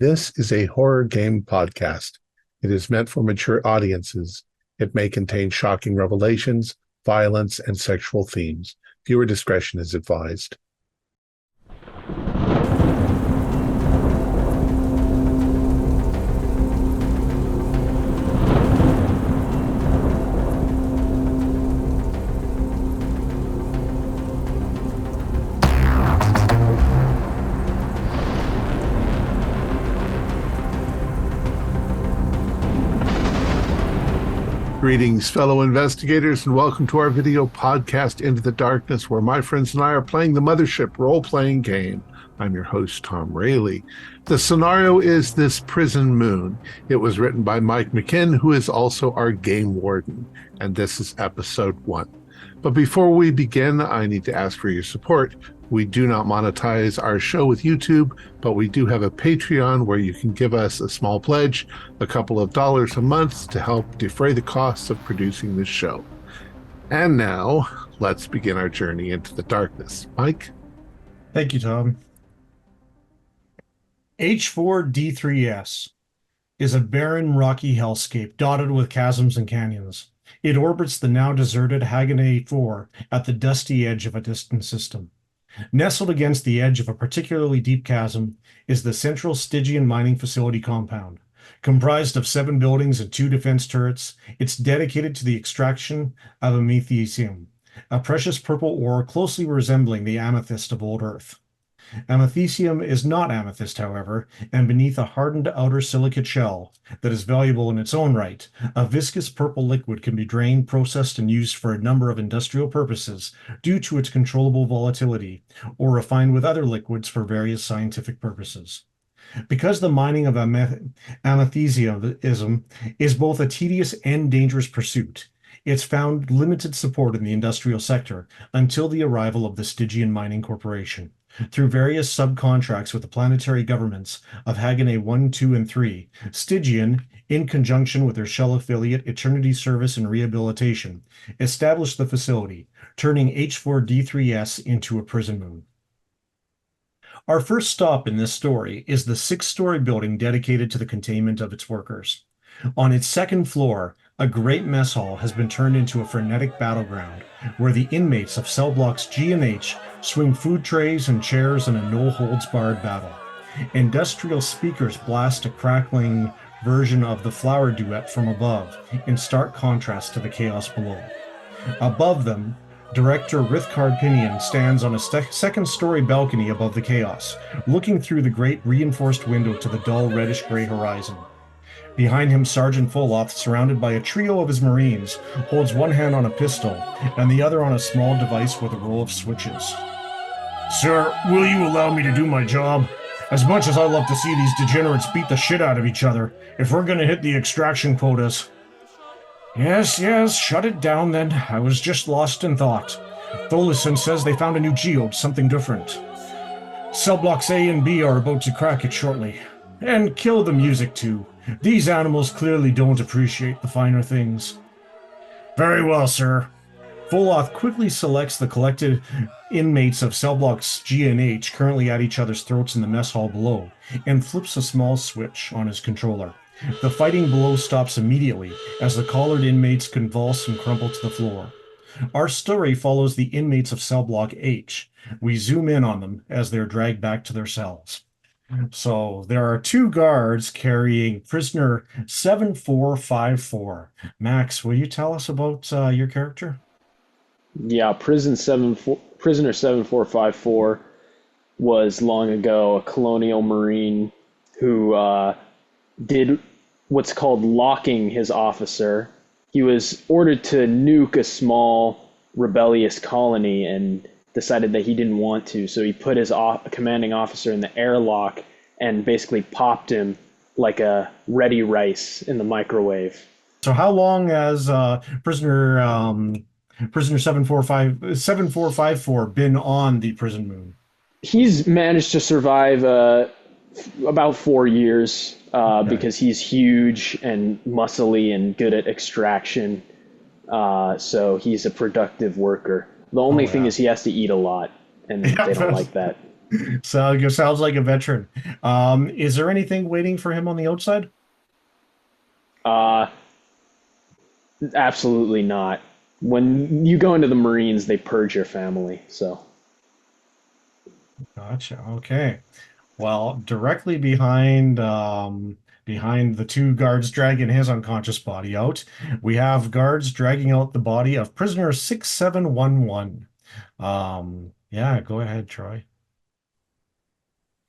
This is a horror game podcast. It is meant for mature audiences. It may contain shocking revelations, violence, and sexual themes. Viewer discretion is advised. Greetings, fellow investigators, and welcome to our video podcast, Into the Darkness, where my friends and I are playing the Mothership role-playing game. I'm your host, Thom Raley. The scenario is This Prison Moon. It was written by McKen, who is also our game warden, and this is episode 1. But before we begin, I need to ask for your support. We do not monetize our show with YouTube, but we do have a Patreon where you can give us a small pledge, a couple of dollars a month, to help defray the costs of producing this show. And now, let's begin our journey into the darkness. Mike? Thank you, Tom. H4D3S is a barren, rocky hellscape dotted with chasms and canyons. It orbits the now deserted Hangar 4 at the dusty edge of a distant system. Nestled against the edge of a particularly deep chasm is the Central Stygian Mining Facility compound. Comprised of 7 buildings and 2 defense turrets, it's dedicated to the extraction of amethesium, a precious purple ore closely resembling the amethyst of old Earth. Amethesium is not amethyst, however, and beneath a hardened outer silicate shell that is valuable in its own right, a viscous purple liquid can be drained, processed, and used for a number of industrial purposes due to its controllable volatility, or refined with other liquids for various scientific purposes. Because the mining of amethesium is both a tedious and dangerous pursuit, it's found limited support in the industrial sector until the arrival of the Stygian Mining Corporation. Through various subcontracts with the planetary governments of Hangar 1, 2, and 3, Stygian, in conjunction with their shell affiliate Eternity Service and Rehabilitation, established the facility, turning H4D3S into a prison moon. Our first stop in this story is the 6-story building dedicated to the containment of its workers. On its second floor, a great mess hall has been turned into a frenetic battleground, where the inmates of Cellblock's G&H swing food trays and chairs in a no-holds-barred battle. Industrial speakers blast a crackling version of the Flower Duet from above, in stark contrast to the chaos below. Above them, Director Rithcard Pinion stands on a second-story balcony above the chaos, looking through the great reinforced window to the dull reddish-gray horizon. Behind him, Sergeant Foloth, surrounded by a trio of his Marines, holds one hand on a pistol and the other on a small device with a row of switches. "Sir, will you allow me to do my job? As much as I love to see these degenerates beat the shit out of each other, if we're gonna hit the extraction quotas..." Yes, shut it down then. I was just lost in thought. Tholison says they found a new geode, something different. Cellblocks A and B are about to crack it shortly. And kill the music too. These animals clearly don't appreciate the finer things. Very well, sir. Foloth quickly selects the collected inmates of Cellblock's G&H currently at each other's throats in the mess hall below, and flips a small switch on his controller. The fighting below stops immediately as the collared inmates convulse and crumple to the floor. Our story follows the inmates of Cellblock H. We zoom in on them as they're dragged back to their cells. So there are 2 guards carrying prisoner 7454. Max, will you tell us about your character? Yeah, prisoner 7454 was long ago a colonial marine who did what's called locking his officer. He was ordered to nuke a small rebellious colony and decided that he didn't want to, so he put his commanding officer in the airlock and basically popped him like a ready rice in the microwave. So how long has prisoner 7454 been on the prison moon? He's managed to survive about 4 years because he's huge and muscly and good at extraction. So he's a productive worker. The only thing is he has to eat a lot, and they don't like that. Sounds like a veteran. Is there anything waiting for him on the outside? Uh, Absolutely not. When you go into the Marines, they purge your family. So, Gotcha. Okay. Well, directly behind the two guards dragging his unconscious body out, we have guards dragging out the body of prisoner 6711. Yeah, go ahead, Troy.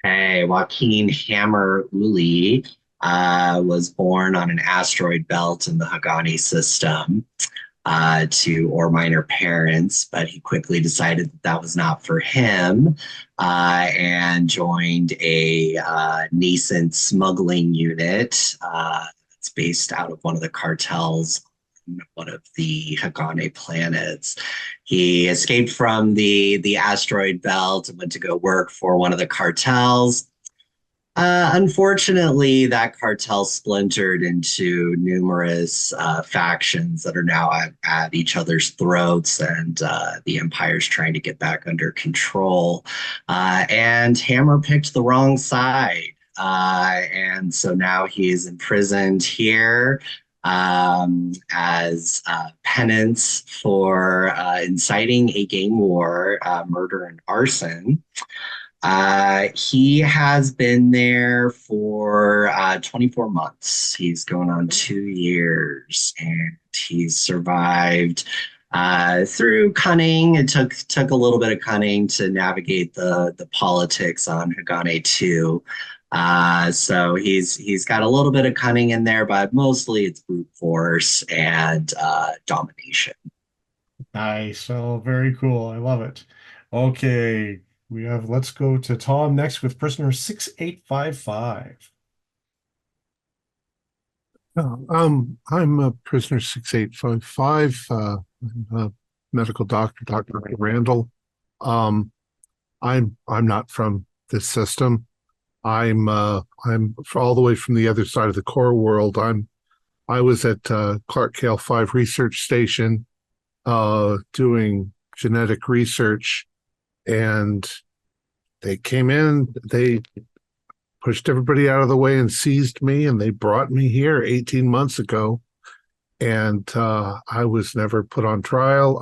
Hey, Joaquin Hammer Uli was born on an asteroid belt in the Hagani system to ore miner parents, but he quickly decided that that was not for him and joined a nascent smuggling unit that's based out of one of the cartels on one of the Hagane planets. He escaped from the asteroid belt and went to go work for one of the cartels. Unfortunately, that cartel splintered into numerous factions that are now at each other's throats, and the Empire's trying to get back under control. And Hammer picked the wrong side. And so now he is imprisoned here as penance for inciting a gang war, murder, and arson. He has been there for 24 months. He's going on 2 years, and he's survived through cunning. It took a little bit of cunning to navigate the politics on Hagane 2. So he's got a little bit of cunning in there, but mostly it's brute force and domination. Nice. Oh, very cool. I love it. Okay, let's go to Tom next with prisoner 6855. I'm a prisoner 6855, I'm a medical doctor, Dr. Randall. Um, I'm not from this system. I'm all the way from the other side of the core world. I was at Clark Kale 5 Research Station doing genetic research, and they came in, they pushed everybody out of the way and seized me, and they brought me here 18 months ago. And I was never put on trial.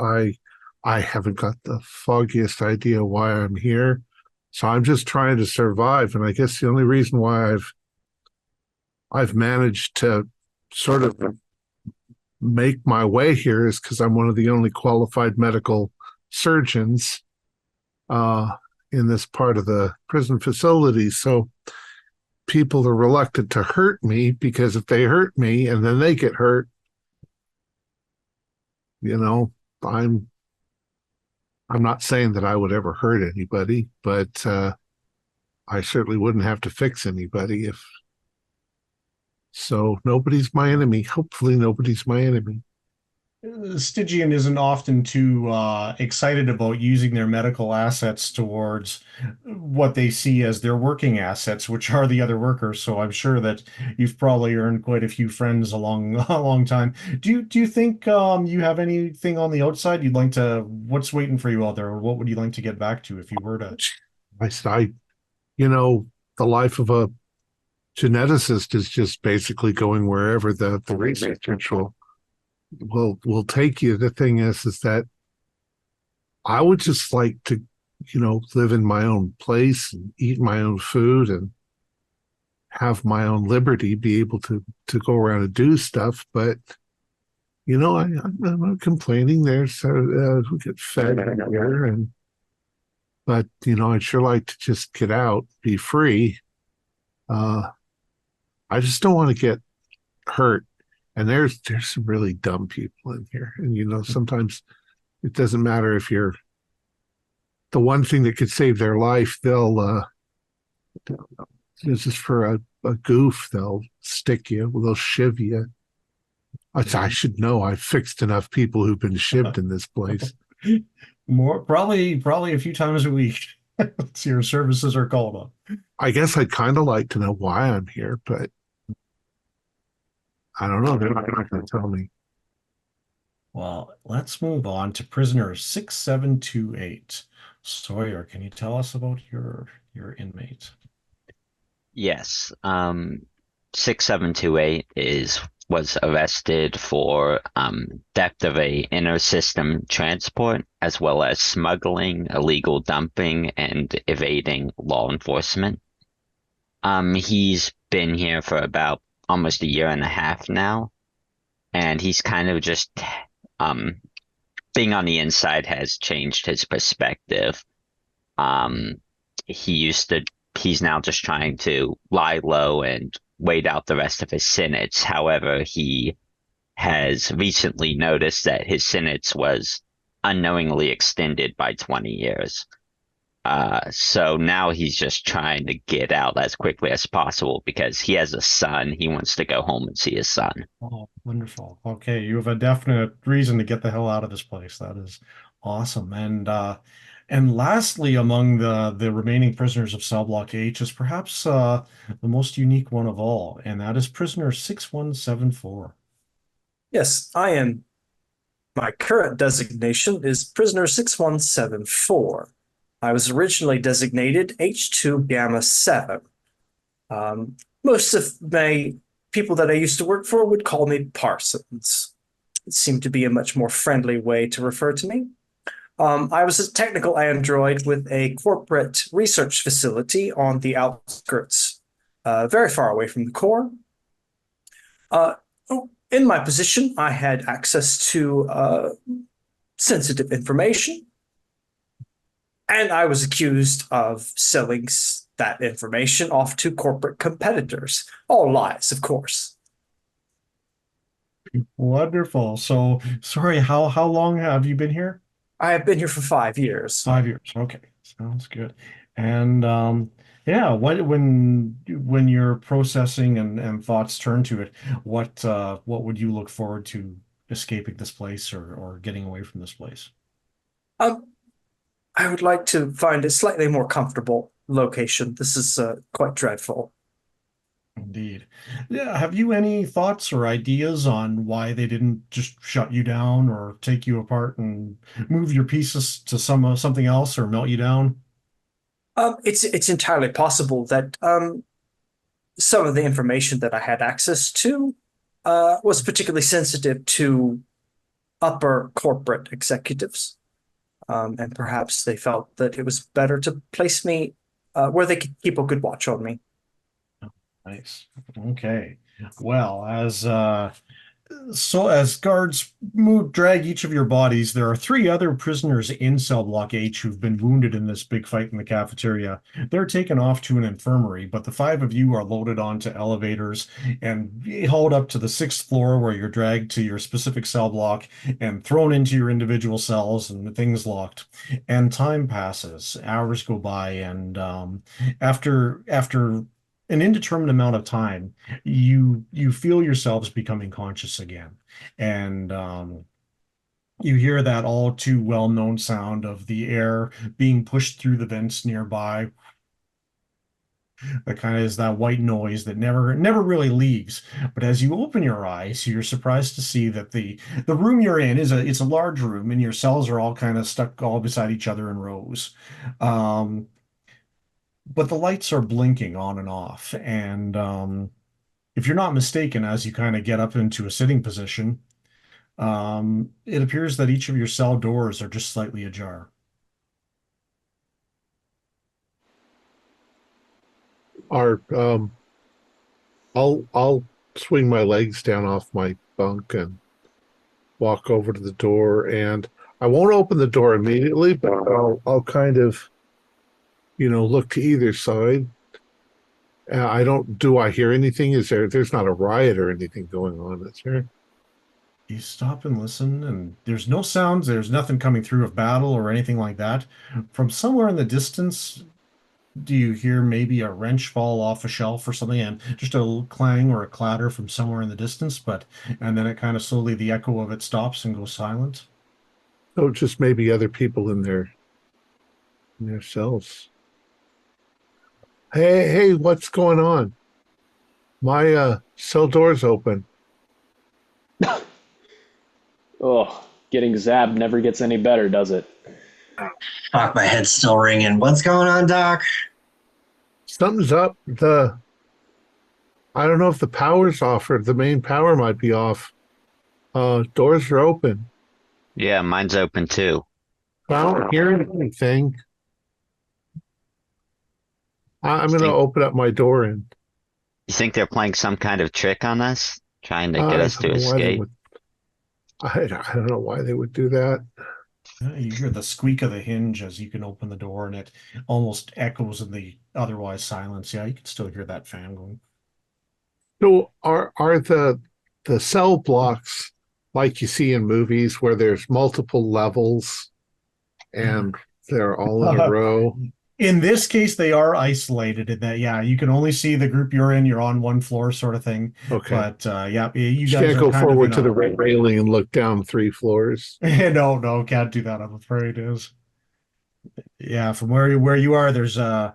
I haven't got the foggiest idea why I'm here. So I'm just trying to survive. And I guess the only reason why I've managed to sort of make my way here is because I'm one of the only qualified medical surgeons in this part of the prison facility. So people are reluctant to hurt me, because if they hurt me and then they get hurt, you know, I'm not saying that I would ever hurt anybody, but I certainly wouldn't have to fix anybody if so. Nobody's my enemy. Hopefully nobody's my enemy. Stygian isn't often too excited about using their medical assets towards what they see as their working assets, which are the other workers. So I'm sure that you've probably earned quite a few friends along a long time. Do you think you have anything on the outside you'd like to? What's waiting for you out there, or what would you like to get back to if you were to? I you know, the life of a geneticist is just basically going wherever the research will take you. The thing is that I would just like to, live in my own place and eat my own food and have my own liberty, be able to go around and do stuff. But I'm not complaining. There's we get fed here, but I'd sure like to just get out, be free. Uh, I just don't want to get hurt. And there's some really dumb people in here, and sometimes it doesn't matter if you're the one thing that could save their life. This is for a goof. They'll stick you. They'll shiv you. I should know. I've fixed enough people who've been shivved in this place. More probably a few times a week. Your services are called up. I guess I'd kind of like to know why I'm here, but I don't know. They're not going to tell me. Well, let's move on to prisoner 6728. Sawyer, can you tell us about your inmate? Yes. 6728 was arrested for theft of a inner system transport, as well as smuggling, illegal dumping, and evading law enforcement. He's been here for about almost a year and a half now, and he's kind of just um being on the inside has changed his perspective. Um, he used to, he's now just trying to lie low and wait out the rest of his sentence. However, he has recently noticed that his sentence was unknowingly extended by 20 years. So now he's just trying to get out as quickly as possible because he has a son. He wants to go home and see his son. Oh, wonderful. Okay, you have a definite reason to get the hell out of this place. That is awesome. And lastly, among the remaining prisoners of Cellblock H is perhaps the most unique one of all, and that is prisoner 6174. Yes, I am. My current designation is prisoner 6174. I was originally designated H2 Gamma 7. Most of my people that I used to work for would call me Parsons. It seemed to be a much more friendly way to refer to me. I was a technical android with a corporate research facility on the outskirts, very far away from the core. In my position, I had access to sensitive information, and I was accused of selling that information off to corporate competitors. All lies, of course. Wonderful. So, sorry, how long have you been here? I have been here for 5 years. 5 years. Okay, sounds good. And yeah, when you're processing and thoughts turn to it, what would you look forward to escaping this place or getting away from this place? I would like to find a slightly more comfortable location. This is quite dreadful. Indeed. Yeah, have you any thoughts or ideas on why they didn't just shut you down or take you apart and move your pieces to something else or melt you down? It's entirely possible that some of the information that I had access to was particularly sensitive to upper corporate executives. And perhaps they felt that it was better to place me where they could keep a good watch on me. Nice. Okay. Well, as guards drag each of your bodies, there are 3 other prisoners in Cell Block H who've been wounded in this big fight in the cafeteria. They're taken off to an infirmary, but the 5 of you are loaded onto elevators and hauled up to the 6th floor where you're dragged to your specific cell block and thrown into your individual cells and things locked. And time passes, hours go by, and after an indeterminate amount of time, you feel yourselves becoming conscious again, and you hear that all too well-known sound of the air being pushed through the vents nearby. That kind of is that white noise that never really leaves. But as you open your eyes, you're surprised to see that the room you're in it's a large room, and your cells are all kind of stuck all beside each other in rows. But the lights are blinking on and off, and if you're not mistaken, as you kind of get up into a sitting position, it appears that each of your cell doors are just slightly ajar. I'll swing my legs down off my bunk and walk over to the door, and I won't open the door immediately, but I'll kind of, look to either side. Do I hear anything? There's not a riot or anything going on, is there? You stop and listen, and there's no sounds. There's nothing coming through of battle or anything like that. From somewhere in the distance, do you hear maybe a wrench fall off a shelf or something, and just a little clang or a clatter from somewhere in the distance, and then it kind of slowly, the echo of it stops and goes silent? Oh, just maybe other people in their cells. Hey, what's going on? My cell door's open. Oh, getting zapped never gets any better, does it? Fuck, my head's still ringing. What's going on, Doc? Something's up. I don't know if the power's off or the main power might be off. Doors are open. Yeah, mine's open too. I don't hear anything. I'm going to Think open up my door and you think they're playing some kind of trick on us, trying to get I us don't to know why they escape? would. I don't know why they would do that. You hear the squeak of the hinge as you can open the door, and it almost echoes in the otherwise silence. Yeah, you can still hear that fan going. So are the cell blocks like you see in movies where there's multiple levels and they're all in a row? In this case, they are isolated in that, yeah, you can only see the group you're in. You're on one floor, sort of thing. Okay. But yeah, you You guys can't are go kind of forward in to the a. railing and look down 3 floors. No, can't do that. I'm afraid is. Yeah, from where you are, there's a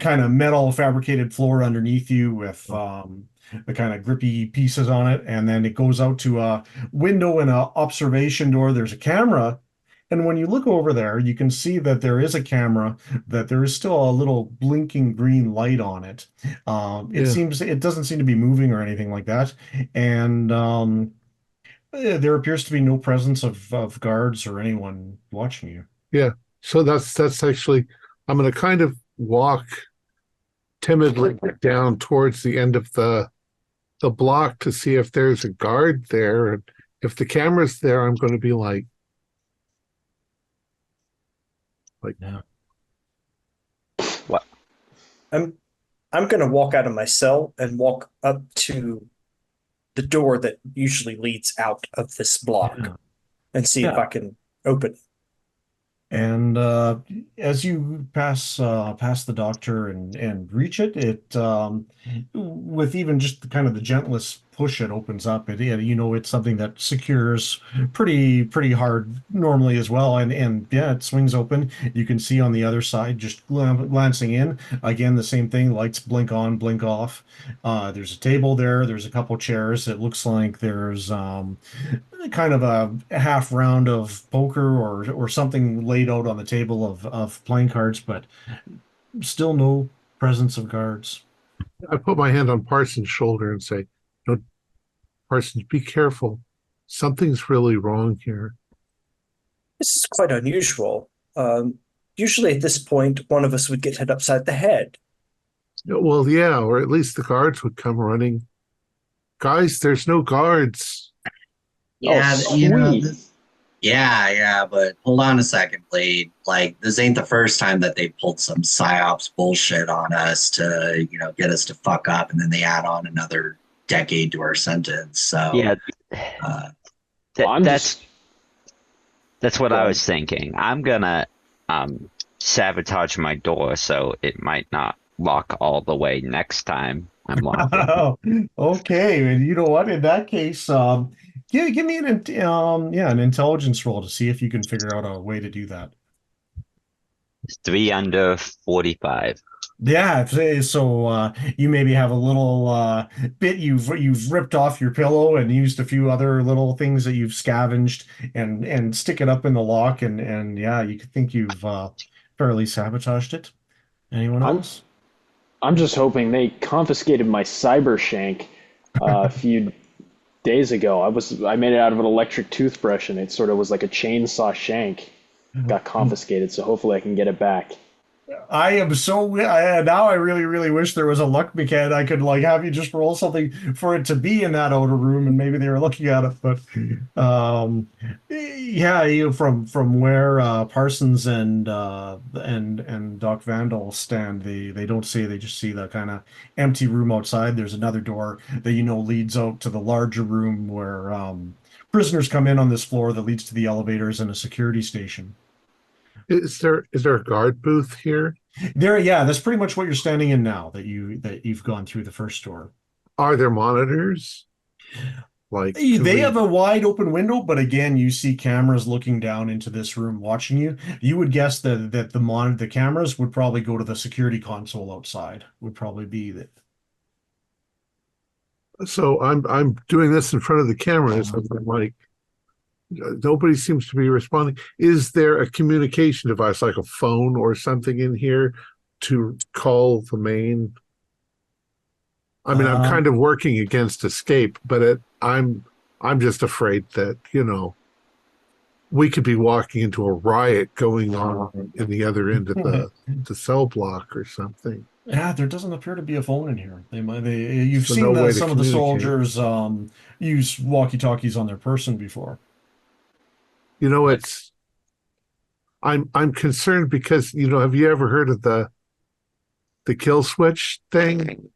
kind of metal fabricated floor underneath you with the kind of grippy pieces on it, and then it goes out to a window and a observation door. There's a camera, and when you look over there, you can see that there is a camera, that there is still a little blinking green light on it. Yeah, It doesn't seem to be moving or anything like that, and there appears to be no presence of guards or anyone watching you. yeah. So that's actually I'm going to kind of walk timidly down towards the end of the block to see if there's a guard there. And if the camera's there, I'm going to be like Yeah. What? I'm I'm gonna walk out of my cell and walk up to the door that usually leads out of this block Yeah. and see if Yeah. I can open it. And as you pass the doctor and reach it, with even just kind of the gentlest push, it opens up. It's something that secures pretty hard normally as well. And yeah, it swings open. You can see on the other side, just glancing in, again the same thing. Lights blink on, blink off. There's a table there. There's a couple chairs. It looks like there's kind of a half round of poker or something laid out on the table of playing cards, but still no presence of guards. I put my hand on Parsons' shoulder and say, "No, Parsons, be careful. Something's really wrong here." This is quite unusual. Usually at this point, one of us would get hit upside the head. Well, yeah, or at least the guards would come running. Guys, there's no guards. Yeah, Oh, you know, sweet. yeah, but hold on a second, Blade. Like, this ain't the first time that they pulled some psyops bullshit on us to, get us to fuck up, and then they add on another decade to our sentence. So, Yeah, uh, th- Well, I'm that's just that's what go I ahead. was thinking. I'm gonna sabotage my door so it might not lock all the way next time I'm locking. Oh, okay. And you know what? In that case, give me an intelligence roll to see if you can figure out a way to do that. 3 under 45. Yeah, so you maybe have a little bit you've ripped off your pillow and used a few other little things that you've scavenged and stick it up in the lock and yeah, you could think you've fairly sabotaged it. Anyone I'm else? I'm just hoping they confiscated my cyber shank a few days ago. I made it out of an electric toothbrush and it sort of was like a chainsaw shank. Got confiscated, so hopefully I can get it back. I am now I really, really wish there was a luck mechanic. I could like have you just roll something for it to be in that outer room and maybe they were looking at it. But yeah, from where Parsons and Doc Vandal stand, they don't see, they just see the kind of empty room outside. There's another door that leads out to the larger room where prisoners come in on this floor that leads to the elevators and a security station. Is there a guard booth here? There, yeah, that's pretty much what you're standing in now that you've gone through the first door. Are there monitors? Like, can They we? have a wide open window, but again, you see cameras looking down into this room watching you. You would guess that the cameras would probably go to the security console outside, would probably be that. So I'm doing this in front of the cameras. I'm like, Nobody seems to be responding. Is there a communication device like a phone or something in here to call the main? I mean, I'm kind of working against escape, but I'm just afraid that, we could be walking into a riot going on in the other end of the cell block or something. Yeah, there doesn't appear to be a phone in here. You've So seen no way to some of the communicate. soldiers use walkie-talkies on their person before. But It's I'm concerned because, have you ever heard of the kill switch thing?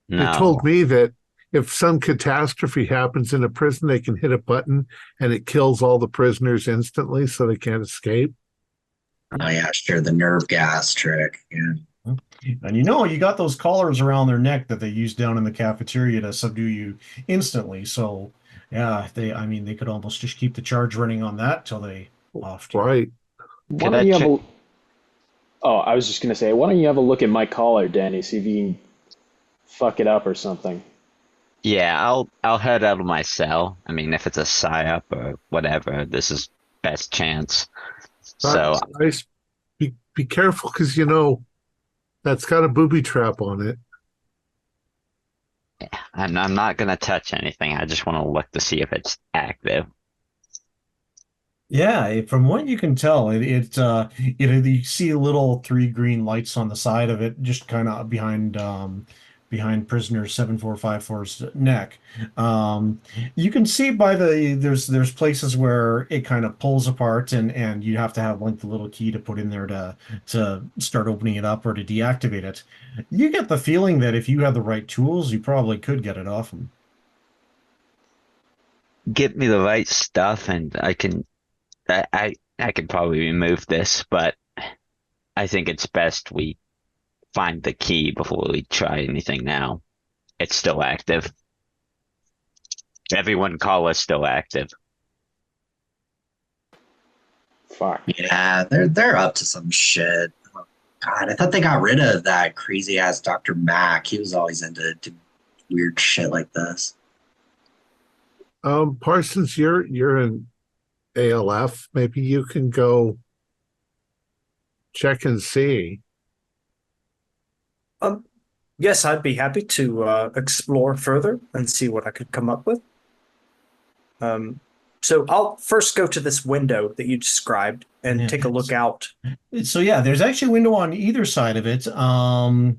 They told no. me that if some catastrophe happens in a prison, they can hit a button and it kills all the prisoners instantly so they can't escape. Oh yeah, sure. The nerve gas trick. Yeah. And you got those collars around their neck that they use down in the cafeteria to subdue you instantly. So yeah, I mean, they could almost just keep the charge running on that till they offed you. Right. Why Could don't I you have check? a? Oh, I was just gonna say, why don't you have a look at my collar, Danny? See if you can fuck it up or something. Yeah, I'll head out of my cell. I mean, if it's a psyop or whatever, this is best chance. So I be careful because that's got a booby trap on it. I'm not gonna touch anything. I just want to look to see if it's active. Yeah, from what you can tell, you see little three green lights on the side of it, just kind of behind prisoner 7454's neck. You can see by there's places where it kind of pulls apart, and you have to have like the little key to put in there to start opening it up or to deactivate it. You get the feeling that if you have the right tools, you probably could get it off them. Get me the right stuff, and I could probably remove this, but I think it's best we find the key before we try anything now. It's still active. Everyone call us still active. Fuck. Yeah, they're up to some shit. Oh, God, I thought they got rid of that crazy ass Dr. Mac. He was always into weird shit like this. Parsons, you're in ALF. Maybe you can go check and see. Um, yes, I'd be happy to explore further and see what I could come up with. So I'll first go to this window that you described and Yeah. take a look out. So yeah, there's actually a window on either side of it. On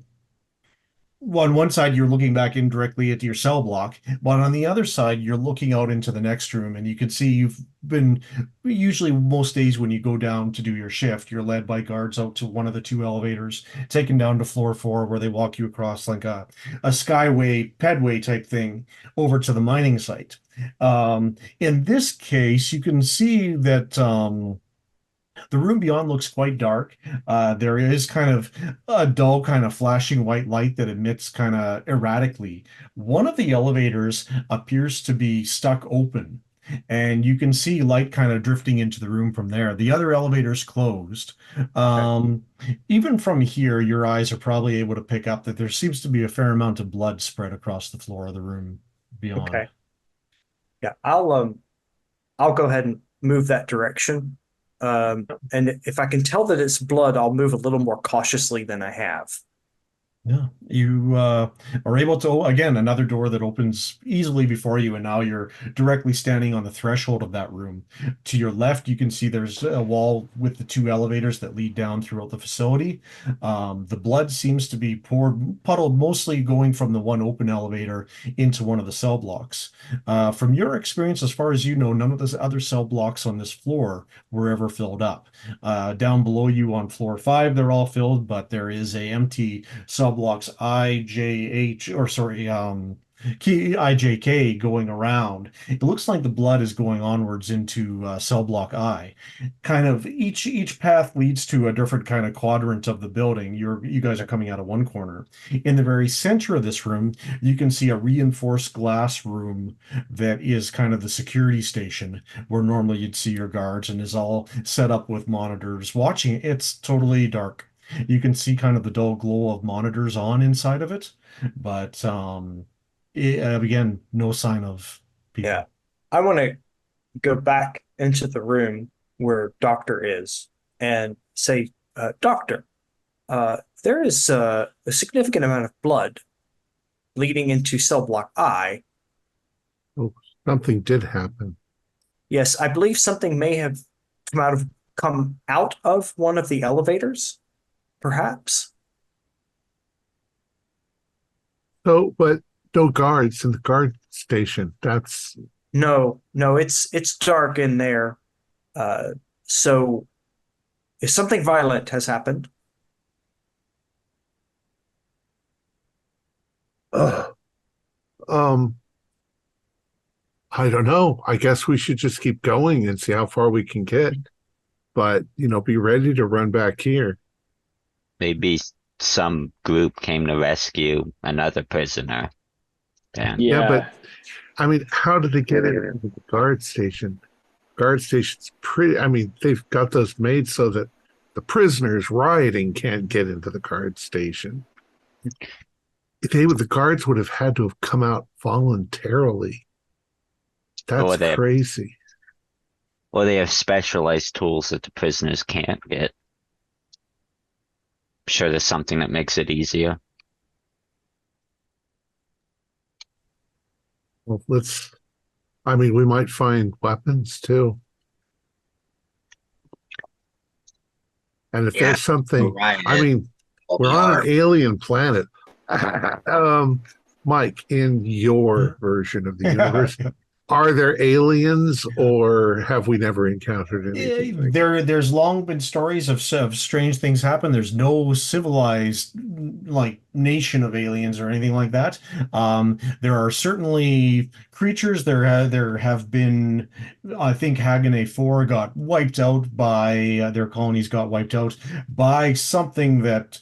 one side, you're looking back indirectly at your cell block, but on the other side, you're looking out into the next room, and you can see you've been usually most days when you go down to do your shift, you're led by guards out to one of the two elevators, taken down to floor 4, where they walk you across like a skyway, pedway type thing over to the mining site. In this case, you can see that the room beyond looks quite dark. There is kind of a dull, kind of flashing white light that emits kind of erratically. One of the elevators appears to be stuck open, and you can see light kind of drifting into the room from there. The other elevator's closed. Um, Even from here, your eyes are probably able to pick up that there seems to be a fair amount of blood spread across the floor of the room beyond. Okay. Yeah, I'll go ahead and move that direction. And if I can tell that it's blood, I'll move a little more cautiously than I have. Yeah, you are able to, again, another door that opens easily before you, and now you're directly standing on the threshold of that room. To your left, you can see there's a wall with the two elevators that lead down throughout the facility. The blood seems to be puddled, mostly going from the one open elevator into one of the cell blocks. From your experience, as far as you know, none of the other cell blocks on this floor were ever filled up. Down below you on floor 5, they're all filled, but there is a empty cell blocks key IJK going around. It looks like the blood is going onwards into cell block I. Kind of each path leads to a different kind of quadrant of the building. You guys are coming out of one corner. In the very center of this room, you can see a reinforced glass room that is kind of the security station where normally you'd see your guards, and is all set up with monitors watching. It's totally dark. You can see kind of the dull glow of monitors on inside of it, but again, no sign of people. Yeah. I want to go back into the room where Doctor is and say, Doctor, there is a significant amount of blood leading into Cellblock I. Oh, something did happen. Yes, I believe something may have come out of one of the elevators, perhaps. So, but no guards in the guard station. That's No, it's dark in there. So if something violent has happened, ugh. Um, I don't know. I guess we should just keep going and see how far we can get. But, be ready to run back here. Maybe some group came to rescue another prisoner. And Yeah, but Yeah. I mean, how did they get into the guard station? Guard station's pretty, they've got those made so that the prisoners rioting can't get into the guard station. The guards would have had to have come out voluntarily. That's Or they crazy. or they have specialized tools that the prisoners can't get. I'm sure there's something that makes it easier. Well, we might find weapons too. And if Yeah. there's something, Right. we're on an alien planet. Mike, in your version of the universe, are there aliens or have we never encountered anything? There's long been stories of strange things happen. There's no civilized nation of aliens or anything like that. There are certainly creatures. There have been, I think Haganah 4 got wiped out by their colonies got wiped out by something that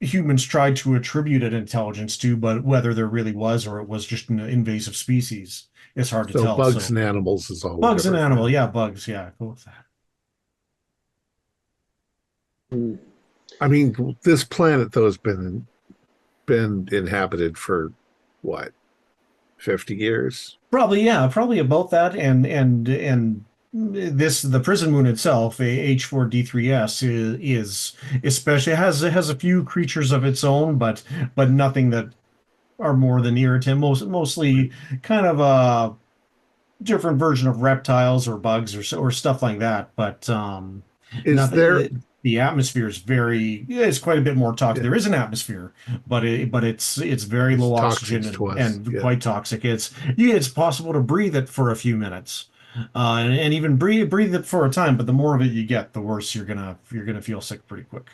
humans tried to attribute an intelligence to, but whether there really was or it was just an invasive species, it's hard to So tell. bugs and animals is all. Bugs and animal, yeah, bugs, yeah, cool with that. This planet though has been inhabited for what, 50 years? Probably, yeah, probably about that, and the prison moon itself, H4D3S, is especially has a few creatures of its own, but nothing that are more than irritant. Mostly kind of a different version of reptiles or bugs or stuff like that. But Is there the atmosphere is it's quite a bit more toxic. There is an atmosphere, but it's very low oxygen and quite toxic. It's possible to breathe it for a few minutes. And even breathe it for a time, but the more of it you get, the worse you're gonna feel sick pretty quick.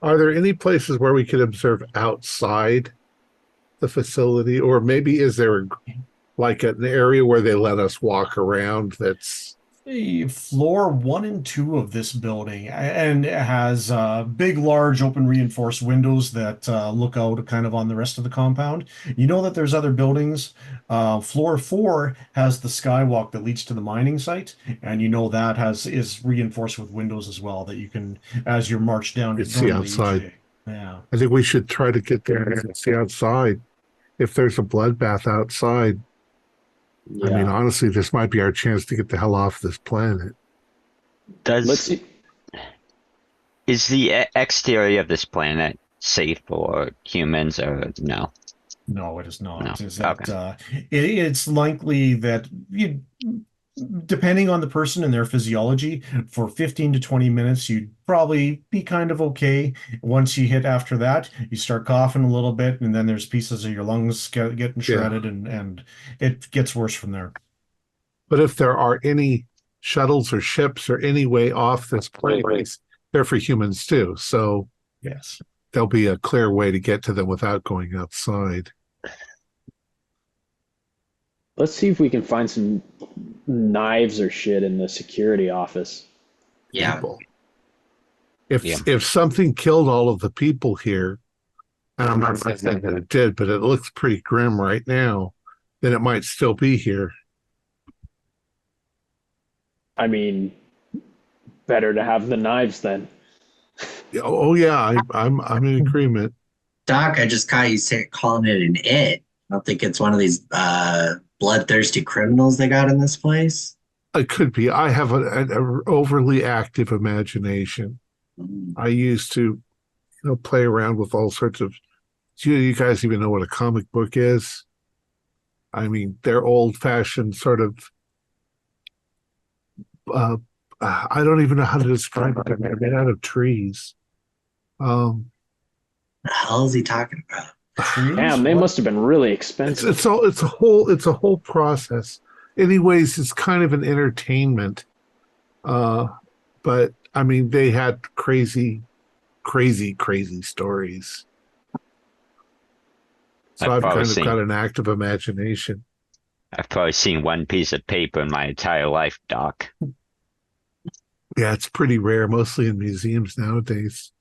Are there any places where we could observe outside the facility, or maybe is there an area where they let us walk around that's Floor 1 and 2 of this building, and it has big, large, open, reinforced windows that look out kind of on the rest of the compound. You know that there's other buildings. Floor 4 has the skywalk that leads to the mining site, and you know that is reinforced with windows as well that you can, as you march down, you see outside. Yeah, I think we should try to get there and see outside. If there's a bloodbath outside, Yeah. Honestly, this might be our chance to get the hell off this planet. Let's see. Is the exterior of this planet safe for humans or no? No, it is not. No. Is that it's likely that depending on the person and their physiology, for 15 to 20 minutes, you'd probably be kind of okay. Once you hit after that, you start coughing a little bit, and then there's pieces of your lungs getting shredded, and it gets worse from there. But if there are any shuttles or ships or any way off this place, they're for humans too. So yes, there'll be a clear way to get to them without going outside. Let's see if we can find some knives or shit in the security office. Yeah. People. If something killed all of the people here, and I'm not saying that it did, but it looks pretty grim right now, then it might still be here. Better to have the knives then. Oh yeah, I'm in agreement. Doc, I just caught you calling it an it. I don't think it's one of these bloodthirsty criminals they got in this place? It could be. I have an overly active imagination. Mm. I used to, play around with all sorts of. Do you guys even know what a comic book is? I mean, they're old-fashioned sort of. Uh, I don't even know how to describe it. They're made out of trees. Um, The hell is he talking about? Trees? Damn, they What? must have been really it's expensive. it's a whole process. Anyways, it's kind of an entertainment. But I mean, they had crazy, crazy, crazy stories. So I've kind of got an active imagination. I've probably seen one piece of paper in my entire life, Doc. Yeah, it's pretty rare, mostly in museums nowadays.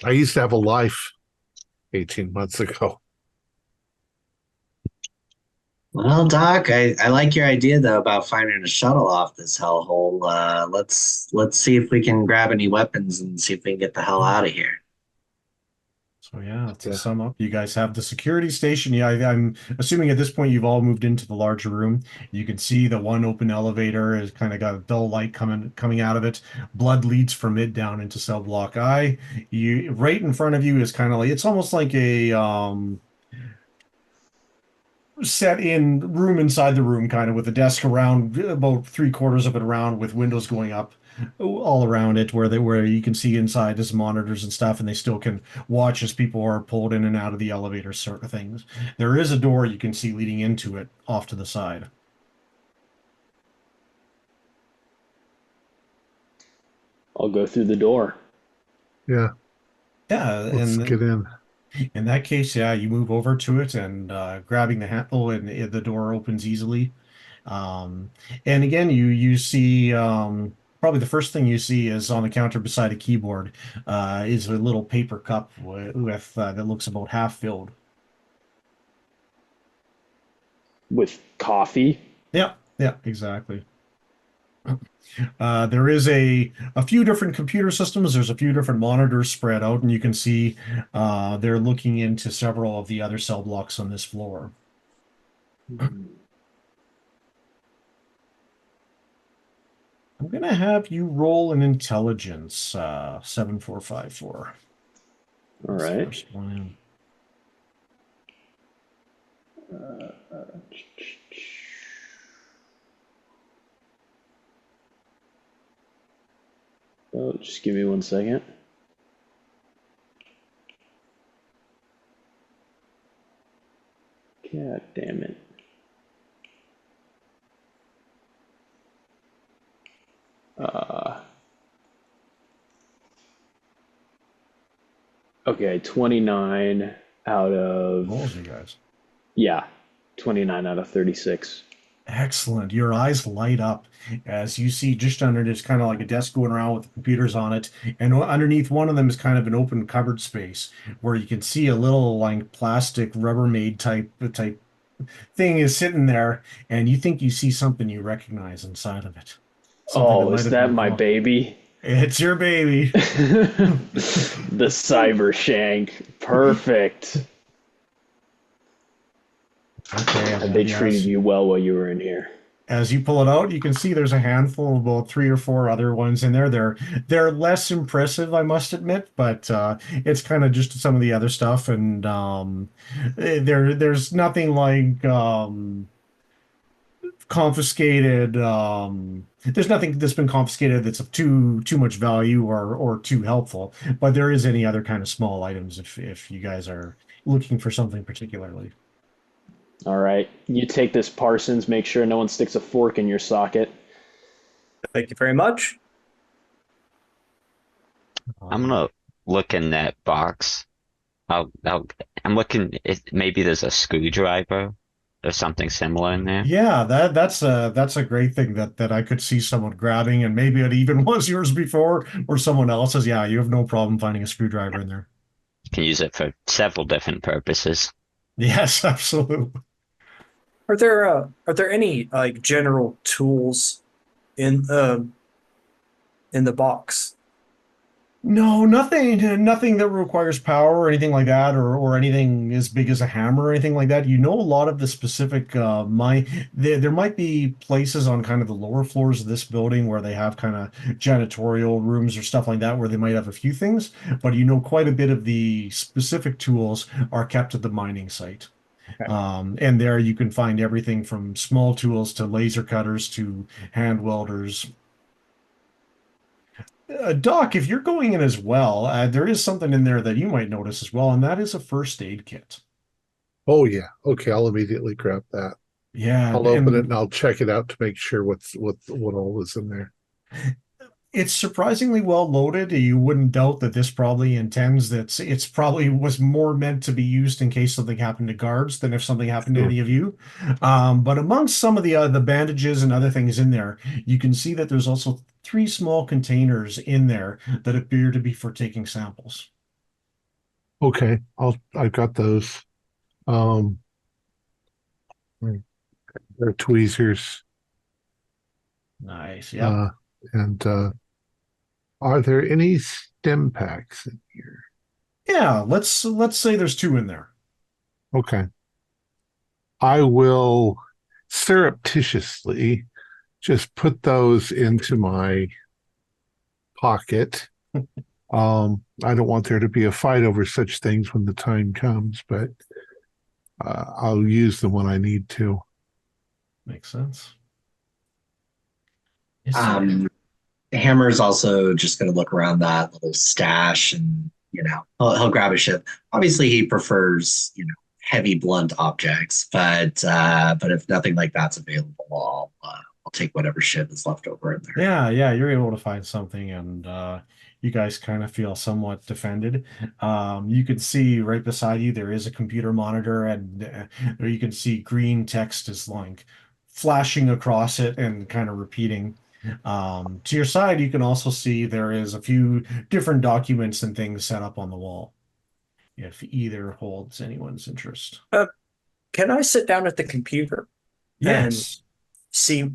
I used to have a life 18 months ago. Well, Doc, I like your idea though about finding a shuttle off this hellhole. Let's see if we can grab any weapons and see if we can get the hell out of here. So yeah, to Yeah. sum up, you guys have the security station. Yeah, I'm assuming at this point you've all moved into the larger room. You can see the one open elevator has kind of got a dull light coming out of it. Blood leads from it down into Cellblock I. You right in front of you is kind of like it's almost like a set in room inside the room, kind of with a desk around about three-quarters of it around with windows going up all around it where you can see inside as monitors and stuff, and they still can watch as people are pulled in and out of the elevator sort of things. There is a door you can see leading into it off to the side. I'll go through the door. Yeah, Yeah, let's and get in. in that case, yeah, you move over to it and grabbing the handle, and the door opens easily. And again, you see probably the first thing you see is on the counter beside a keyboard is a little paper cup with that looks about half filled. With coffee. Yeah, yeah, exactly. There is a few different computer systems. There's a few different monitors spread out, and you can see they're looking into several of the other cell blocks on this floor. I'm gonna have you roll an intelligence 7454. All That's the right. first one. Oh, just give me 1 second. God damn it. Okay, 29 out Rolls, of, you guys. yeah, 29 out of 36. Excellent. Your eyes light up as you see just under it's kind of like a desk going around with computers on it, and underneath one of them is kind of an open cupboard space where you can see a little like plastic Rubbermaid type thing is sitting there, and you think you see something you recognize inside of it. Something that Oh, might is have that been my wrong. baby? It's your baby. The cyber shank. Perfect. Okay, and Have then they treated you well while you were in here? as you pull it out, you can see there's a handful of about three or four other ones in there. They're less impressive, I must admit, but it's kind of just some of the other stuff, and there's nothing like confiscated. There's nothing that's been confiscated that's of too much value or too helpful. But there is any other kind of small items if you guys are looking for something particularly. All right. You take this, Parsons. Make sure no one sticks a fork in your socket. Thank you very much. I'm gonna look in that box. I'm looking. Maybe there's a screwdriver or something similar in there. Yeah, that's a great thing that I could see someone grabbing, and maybe it even was yours before or someone else's. Yeah, you have no problem finding a screwdriver in there. You can use it for several different purposes. Yes, absolutely. Are there any like general tools in the box? No, nothing that requires power or anything like that, or anything as big as a hammer or anything like that. You know, a lot of the specific there might be places on kind of the lower floors of this building where they have kind of janitorial rooms or stuff like that where they might have a few things, but you know, quite a bit of the specific tools are kept at the mining site. Okay. And there you can find everything from small tools to laser cutters to hand welders. Doc, if you're going in as well, there is something in there that you might notice as well, and that is a first aid kit. Oh yeah. Okay, I'll immediately grab that. Yeah, I'll open it and I'll check it out to make sure what all is in there. it's surprisingly well loaded. You wouldn't doubt that this probably intends that it's probably was more meant to be used in case something happened to guards than if something happened to Sure. any of you. But amongst some of the bandages and other things in there, you can see that there's also three small containers in there that appear to be for taking samples. Okay, I've got those. Um, they're tweezers. Nice. Yep. And are there any stim packs in here? Yeah, let's say there's two in there. Okay. I will surreptitiously just put those into my pocket. I don't want there to be a fight over such things when the time comes, but I'll use them when I need to. Makes sense. Hammer's also just going to look around that little stash, and he'll grab a ship. Obviously, he prefers heavy blunt objects, but if nothing like that's available, I'll take whatever shit is left over in there. Yeah, you're able to find something, and you guys kind of feel somewhat defended. You can see right beside you there is a computer monitor, and you can see green text is like flashing across it and kind of repeating. To your side, you can also see there is a few different documents and things set up on the wall, if either holds anyone's interest. Can I sit down at the computer and Yes, see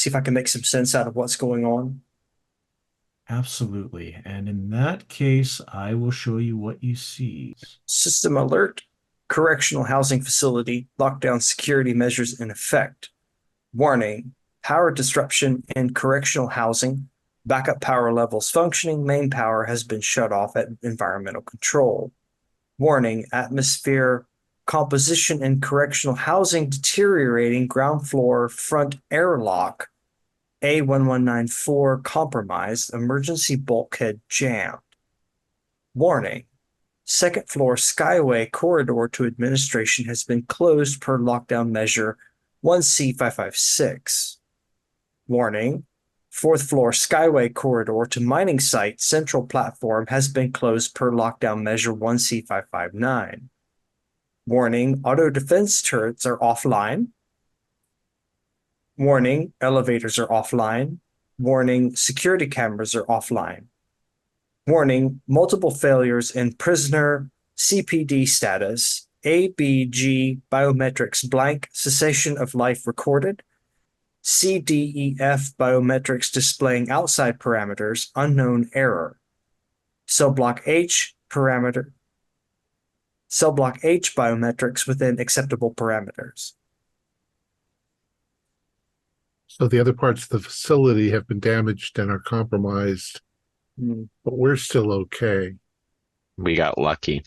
if I can make some sense out of what's going on? absolutely. And in that case, I will show you what you see. System alert. Correctional housing facility. Lockdown security measures in effect. Warning. Power disruption in correctional housing. Backup power levels functioning. Main power has been shut off at environmental control. Warning. Atmosphere composition in correctional housing deteriorating. Ground floor front airlock. A1194 compromised. Emergency bulkhead jammed. Warning. Second floor skyway corridor to administration has been closed per lockdown measure 1C556. Warning. Fourth floor skyway corridor to mining site central platform has been closed per lockdown measure 1C559. Warning. Auto defense turrets are offline. Warning. Elevators are offline. Warning. Security cameras are offline. Warning. Multiple failures in prisoner CPD status. ABG biometrics blank. Cessation of life recorded. CDEF biometrics displaying outside parameters. Unknown error. Cellblock H parameter. Cellblock H biometrics within acceptable parameters. So the other parts of the facility have been damaged and are compromised, but we're still okay. We got lucky.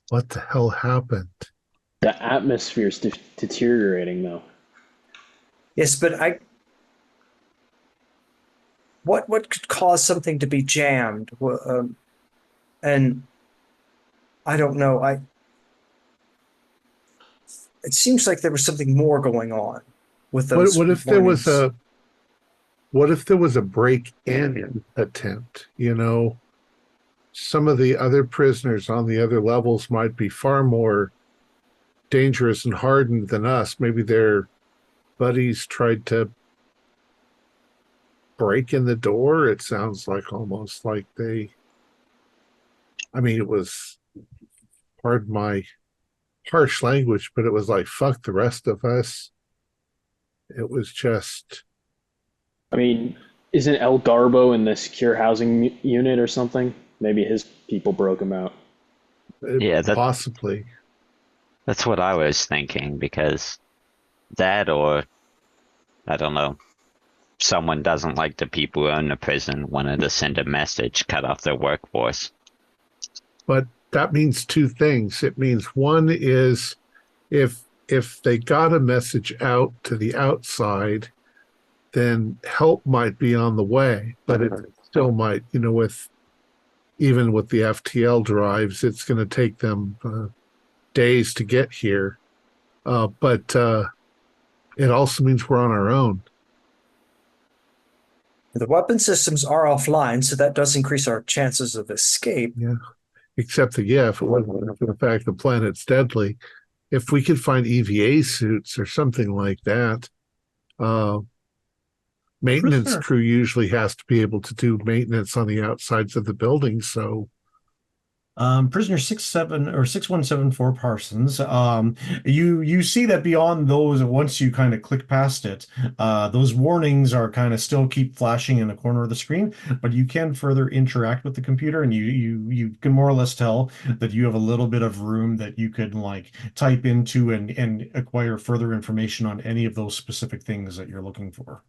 What the hell happened? The atmosphere's deteriorating, though. Yes, but what could cause something to be jammed? And I don't know. It seems like there was something more going on with those. What if there was a break-in attempt? Some of the other prisoners on the other levels might be far more dangerous and hardened than us. Maybe their buddies tried to break in the door. It sounds like almost like it was, pardon my harsh language, but it was like, fuck the rest of us. It was just. I mean, Isn't El Garbo in the secure housing unit or something? Maybe his people broke him out. Yeah, Possibly. that's what I was thinking, because that, or I don't know, someone doesn't like the people who own the prison, wanted to send a message, cut off their workforce. But that means two things. It means one is if they got a message out to the outside, then help might be on the way, but it still might, with even with the FTL drives, it's going to take them days to get here. But it also means we're on our own. The weapon systems are offline, so that does increase our chances of escape. Yeah. Except that, if it wasn't for the fact the planet's deadly, if we could find EVA suits or something like that, maintenance Prisoner. crew usually has to be able to do maintenance on the outsides of the building. So Prisoner 6174 Parsons. You see that beyond those, once you kind of click past it, those warnings are kind of still keep flashing in the corner of the screen, but you can further interact with the computer, and you can more or less tell that you have a little bit of room that you could like type into and acquire further information on any of those specific things that you're looking for.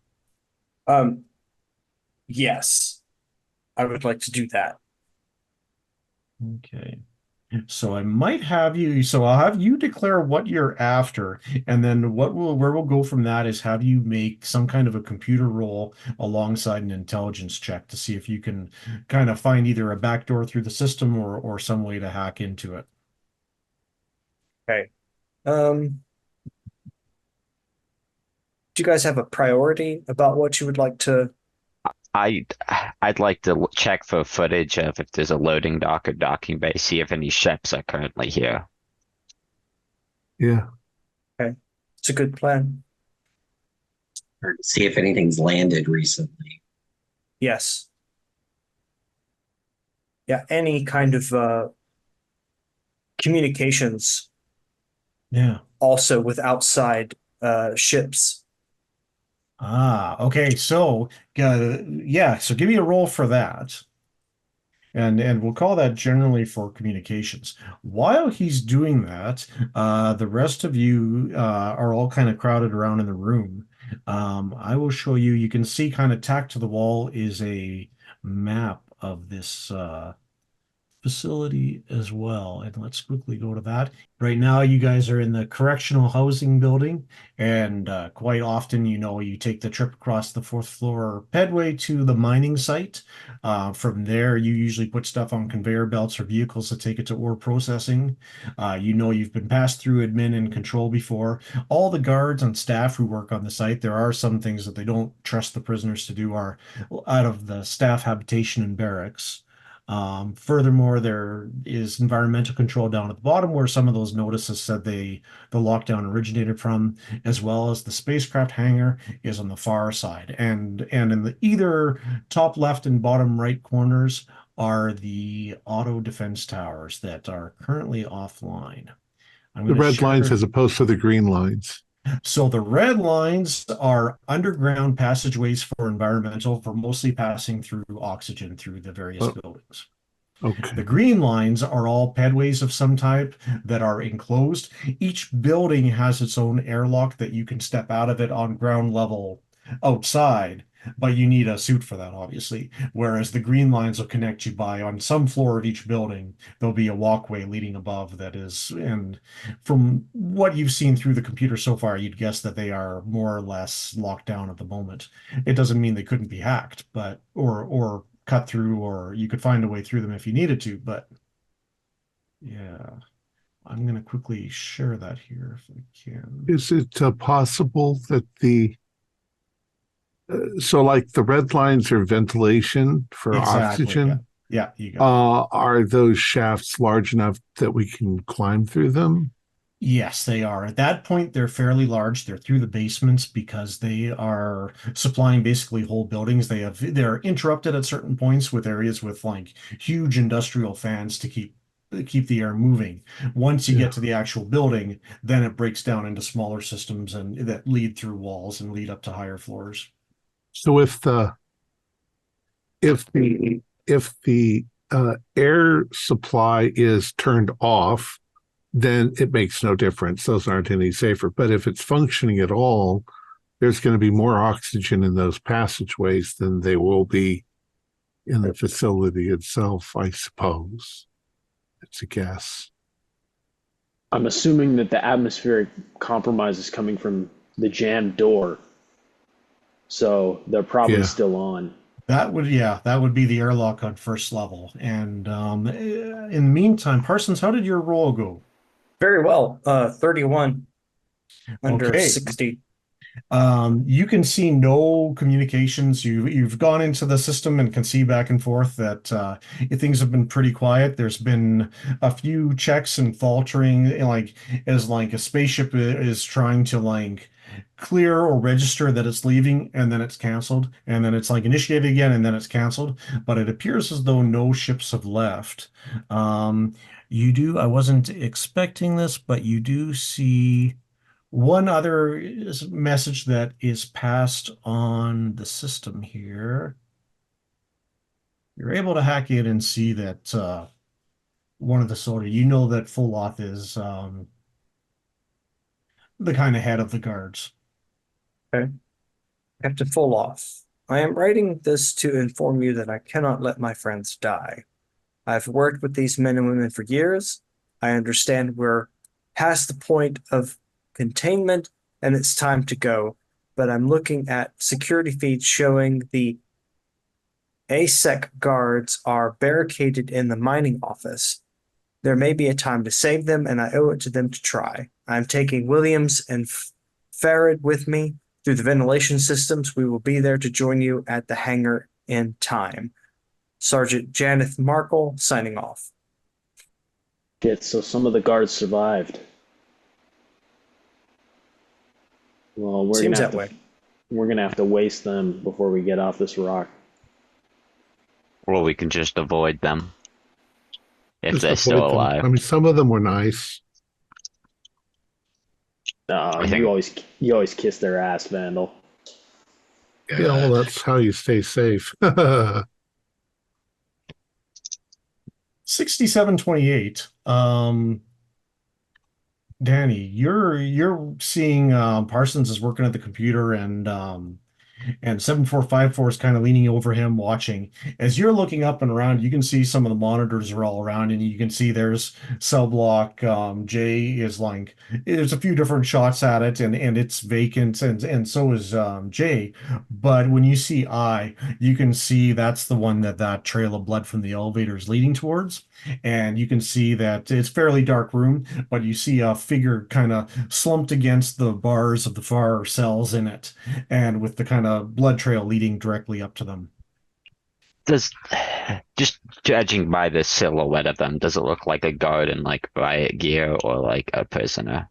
Yes, I would like to do that. Okay. So I might have you, so I'll have you declare what you're after, and then where we'll go from that is have you make some kind of a computer roll alongside an intelligence check to see if you can kind of find either a backdoor through the system or some way to hack into it. Okay. Do you guys have a priority about what you would like to? I'd like to check for footage of if there's a loading dock or docking bay, see if any ships are currently here. yeah, It's a good plan. Or to see if anything's landed recently. Yes. Yeah, any kind of communications Yeah. also with outside ships. Okay. So, yeah. So give me a roll for that. And we'll call that generally for communications. While he's doing that, the rest of you are all kind of crowded around in the room. I will show you. You can see kind of tacked to the wall is a map of this facility as well. And let's quickly go to that. Right now, you guys are in the correctional housing building, and quite often, you take the trip across the fourth floor pedway to the mining site. From there, you usually put stuff on conveyor belts or vehicles to take it to ore processing. You've been passed through admin and control before. All the guards and staff who work on the site, there are some things that they don't trust the prisoners to do are out of the staff habitation and barracks. Furthermore, there is environmental control down at the bottom where some of those notices said the lockdown originated from, as well as the spacecraft hangar is on the far side. And in the either top left and bottom right corners are the auto defense towers that are currently offline. the red lines as opposed to the green lines. So the red lines are underground passageways for environmental, for mostly passing through oxygen through the various buildings. Okay. The green lines are all pedways of some type that are enclosed. Each building has its own airlock that you can step out of it on ground level outside, but you need a suit for that, obviously. Whereas the green lines will connect you by, on some floor of each building, there'll be a walkway leading above that is, and from what you've seen through the computer so far, you'd guess that they are more or less locked down at the moment. It doesn't mean they couldn't be hacked, but, or cut through, or you could find a way through them if you needed to, but yeah. I'm going to quickly share that here if I can. Is it possible that so like the red lines are ventilation for oxygen? Yeah, you got it. Are those shafts large enough that we can climb through them? Yes, they are. At that point, they're fairly large. They're through the basements because they are supplying basically whole buildings. They're interrupted at certain points with areas with like huge industrial fans to keep the air moving. Once you get to the actual building, then it breaks down into smaller systems and that lead through walls and lead up to higher floors. So if the if the air supply is turned off, then it makes no difference. Those aren't any safer. But if it's functioning at all, there's going to be more oxygen in those passageways than they will be in the facility itself, I suppose. It's a guess. I'm assuming that the atmospheric compromise is coming from the jammed door. So they're probably Yeah. still on. That would be the airlock on first level. And in the meantime, Parsons, how did your roll go? Very well. 31 under Okay. 60. You can see no communications. You've gone into the system and can see back and forth that things have been pretty quiet. There's been a few checks and faltering, like as like a spaceship is trying to like clear or register that it's leaving, and then it's canceled, and then it's like initiated again, and then it's canceled. But it appears as though no ships have left. I wasn't expecting this, but you do see one other message that is passed on the system here. You're able to hack in and see that one of the soldiers, you know that Fuloth is the kind of head of the guards. Okay. Captain Fuloth, I am writing this to inform you that I cannot let my friends die. I've worked with these men and women for years. I understand we're past the point of containment and it's time to go, but I'm looking at security feeds showing the ASEC guards are barricaded in the mining office. There may be a time to save them, and I owe it to them to try. I'm taking Williams and Farad with me through the ventilation systems. We will be there to join you at the hangar in time. Sergeant Janeth Markle signing off. Shit, so some of the guards survived. Well, Seems that way. We're gonna have to waste them before we get off this rock. Or we can just avoid them if Just they're avoid still them. alive. I mean, some of them were nice. I think- You always kiss their ass, Vandal. Yeah, well, that's how you stay safe. 6728. Danny, you're seeing Parsons is working at the computer, and 7454 is kind of leaning over him watching. As you're looking up and around, you can see some of the monitors are all around, and you can see there's Cellblock. Jay is like, there's a few different shots at it, and it's vacant, and so is Jay. But when you see you can see that's the one that trail of blood from the elevator is leading towards. And you can see that it's fairly dark room, but you see a figure kind of slumped against the bars of the far cells in it, and with the kind of blood trail leading directly up to them. Just judging by the silhouette of them, does it look like a guard in like riot gear or like a prisoner?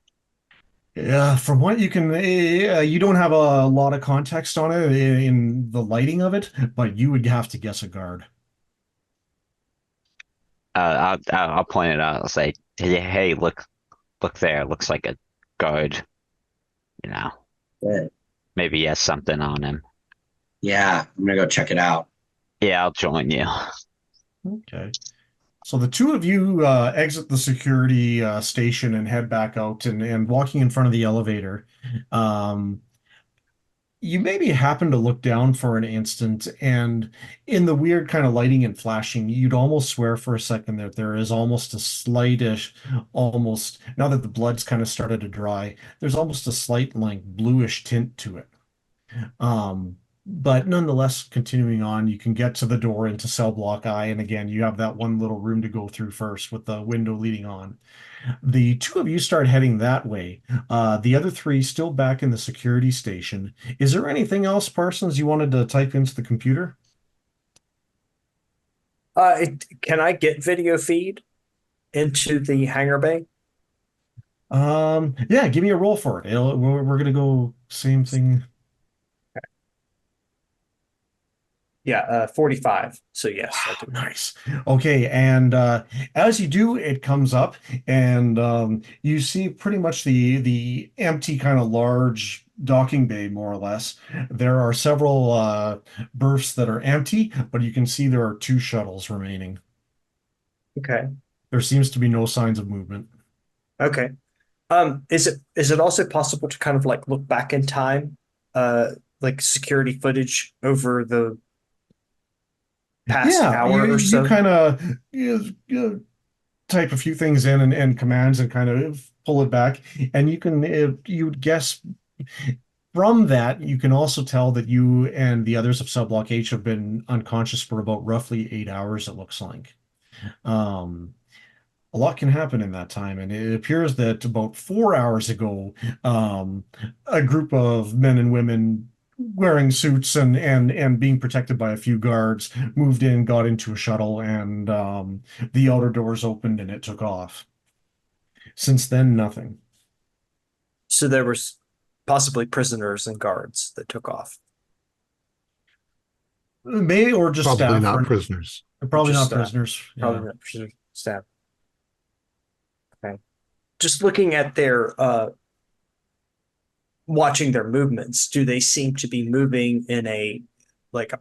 Yeah, from what you can, you don't have a lot of context on it in the lighting of it, but you would have to guess a guard. I'll point it out. I'll say, "Hey, look there. Looks like a guard. You know, Good. maybe he has something on him." Yeah, I'm gonna go check it out. Yeah, I'll join you. Okay. So the two of you exit the security station and head back out, and walking in front of the elevator. You maybe happen to look down for an instant, and in the weird kind of lighting and flashing, you'd almost swear for a second that there is almost a slightish, almost, now that the blood's kind of started to dry, there's almost a slight like bluish tint to it. But nonetheless, continuing on, you can get to the door into Cellblock I, and again, you have that one little room to go through first with the window leading on. The two of you start heading that way. The other three still back in the security station. Is there anything else, Parsons, you wanted to type into the computer? Can I get video feed into the hangar bay? Yeah, give me a roll for it. We're gonna go same thing. Yeah, 45. So yes, I do. Nice. Okay, and as you do, it comes up, and you see pretty much the empty kind of large docking bay, more or less. There are several berths that are empty, but you can see there are two shuttles remaining. Okay. There seems to be no signs of movement. Okay. Is it also possible to kind of like look back in time, like security footage over the past Yeah, hour or you so? kind of you type a few things in and commands and kind of pull it back, and you can you would guess from that you can also tell that you and the others of Subblock H have been unconscious for about roughly 8 hours, it looks like. Um, a lot can happen in that time, and it appears that about 4 hours ago, a group of men and women wearing suits and being protected by a few guards moved in, got into a shuttle, and the outer doors opened and it took off. Since then, nothing. So there was possibly prisoners and guards that took off. May or just Probably staff, not or prisoners. probably Just not staff. prisoners. Probably Yeah. not prisoner staff. Okay. Just looking at their watching their movements, do they seem to be moving in a like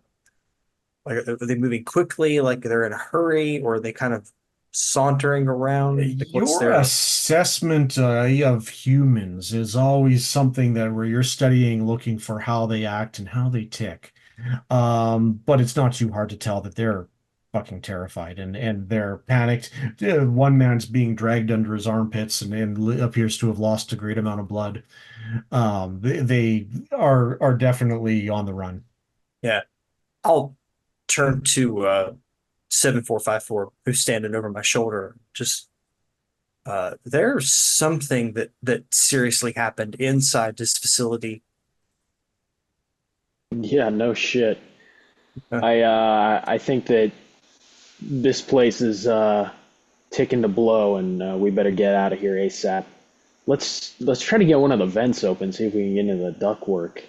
like are they moving quickly, like they're in a hurry, or are they kind of sauntering around? Like what's Your their assessment of humans is always something that where you're studying, looking for how they act and how they tick. But it's not too hard to tell that they're fucking terrified and they're panicked. One man's being dragged under his armpits and appears to have lost a great amount of blood. They are definitely on the run. yeah. I'll turn to 7454 who's standing over my shoulder. Just there's something that seriously happened inside this facility. Yeah, no shit. Uh, I think that this place is ticking to blow, and we better get out of here ASAP. Let's try to get one of the vents open, see if we can get into the ductwork.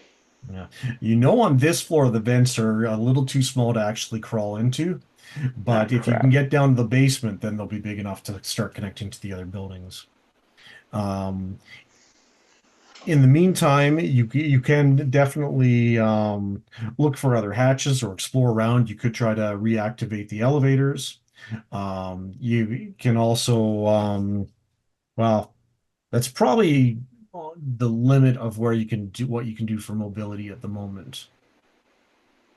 Yeah. You know, on this floor, the vents are a little too small to actually crawl into. Ah, But if you can crap. get down to the basement, then they'll be big enough to start connecting to the other buildings. Um, in the meantime, you can definitely look for other hatches or explore around. You could try to reactivate the elevators. You can also, well, that's probably the limit of where you can do what you can do for mobility at the moment.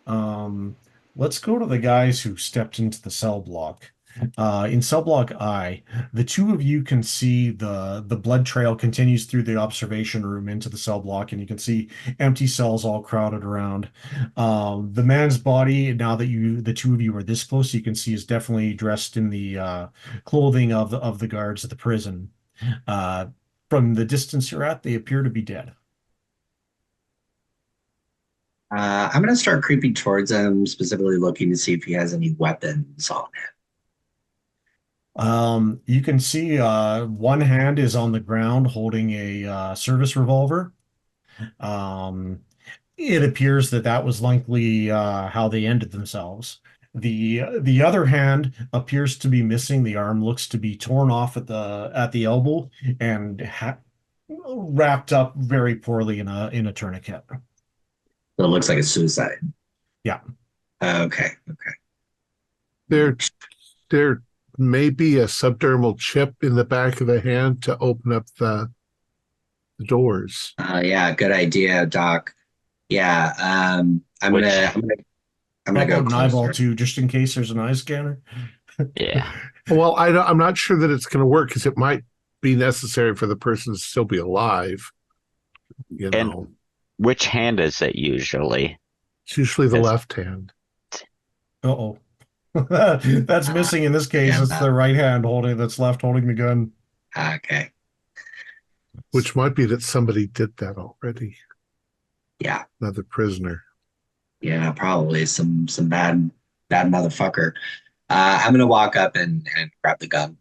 Um, let's go to the guys who stepped into the cell block. In cell block I, the two of you can see the blood trail continues through the observation room into the cell block, and you can see empty cells all crowded around. The man's body, now that the two of you are this close, you can see is definitely dressed in the clothing of the guards at the prison. Uh, from the distance you're at, they appear to be dead. I'm going to start creeping towards him, specifically looking to see if he has any weapons on him. You can see one hand is on the ground holding a service revolver. Um, it appears that that was likely how they ended themselves. The other hand appears to be missing. The arm looks to be torn off at the elbow and wrapped up very poorly in a tourniquet. So it looks like a suicide. Yeah. Okay. There, there may be a subdermal chip in the back of the hand to open up the doors. Yeah, good idea, Doc. Yeah, I'm Which, gonna How go about an eyeball closer. too, just in case there's an eye scanner? yeah. Well, I'm not sure that it's going to work because it might be necessary for the person to still be alive. You And know, which hand is it usually? it's usually the Yes. left hand. Uh-oh. That's missing in this case. Yeah, It's the right hand that's left holding the gun. okay. Which might be that somebody did that already. Yeah, Another prisoner. yeah, probably some bad motherfucker. I'm gonna walk up and grab the gun.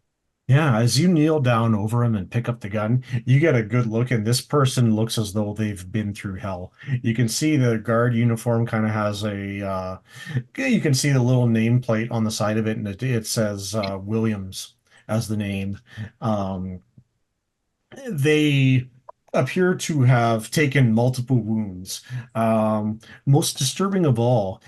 Yeah, as you kneel down over him and pick up the gun, you get a good look, and this person looks as though they've been through hell. You can see the guard uniform kind of has you can see the little nameplate on the side of it, and it says Williams as the name. Um, they appear to have taken multiple wounds. Most disturbing of all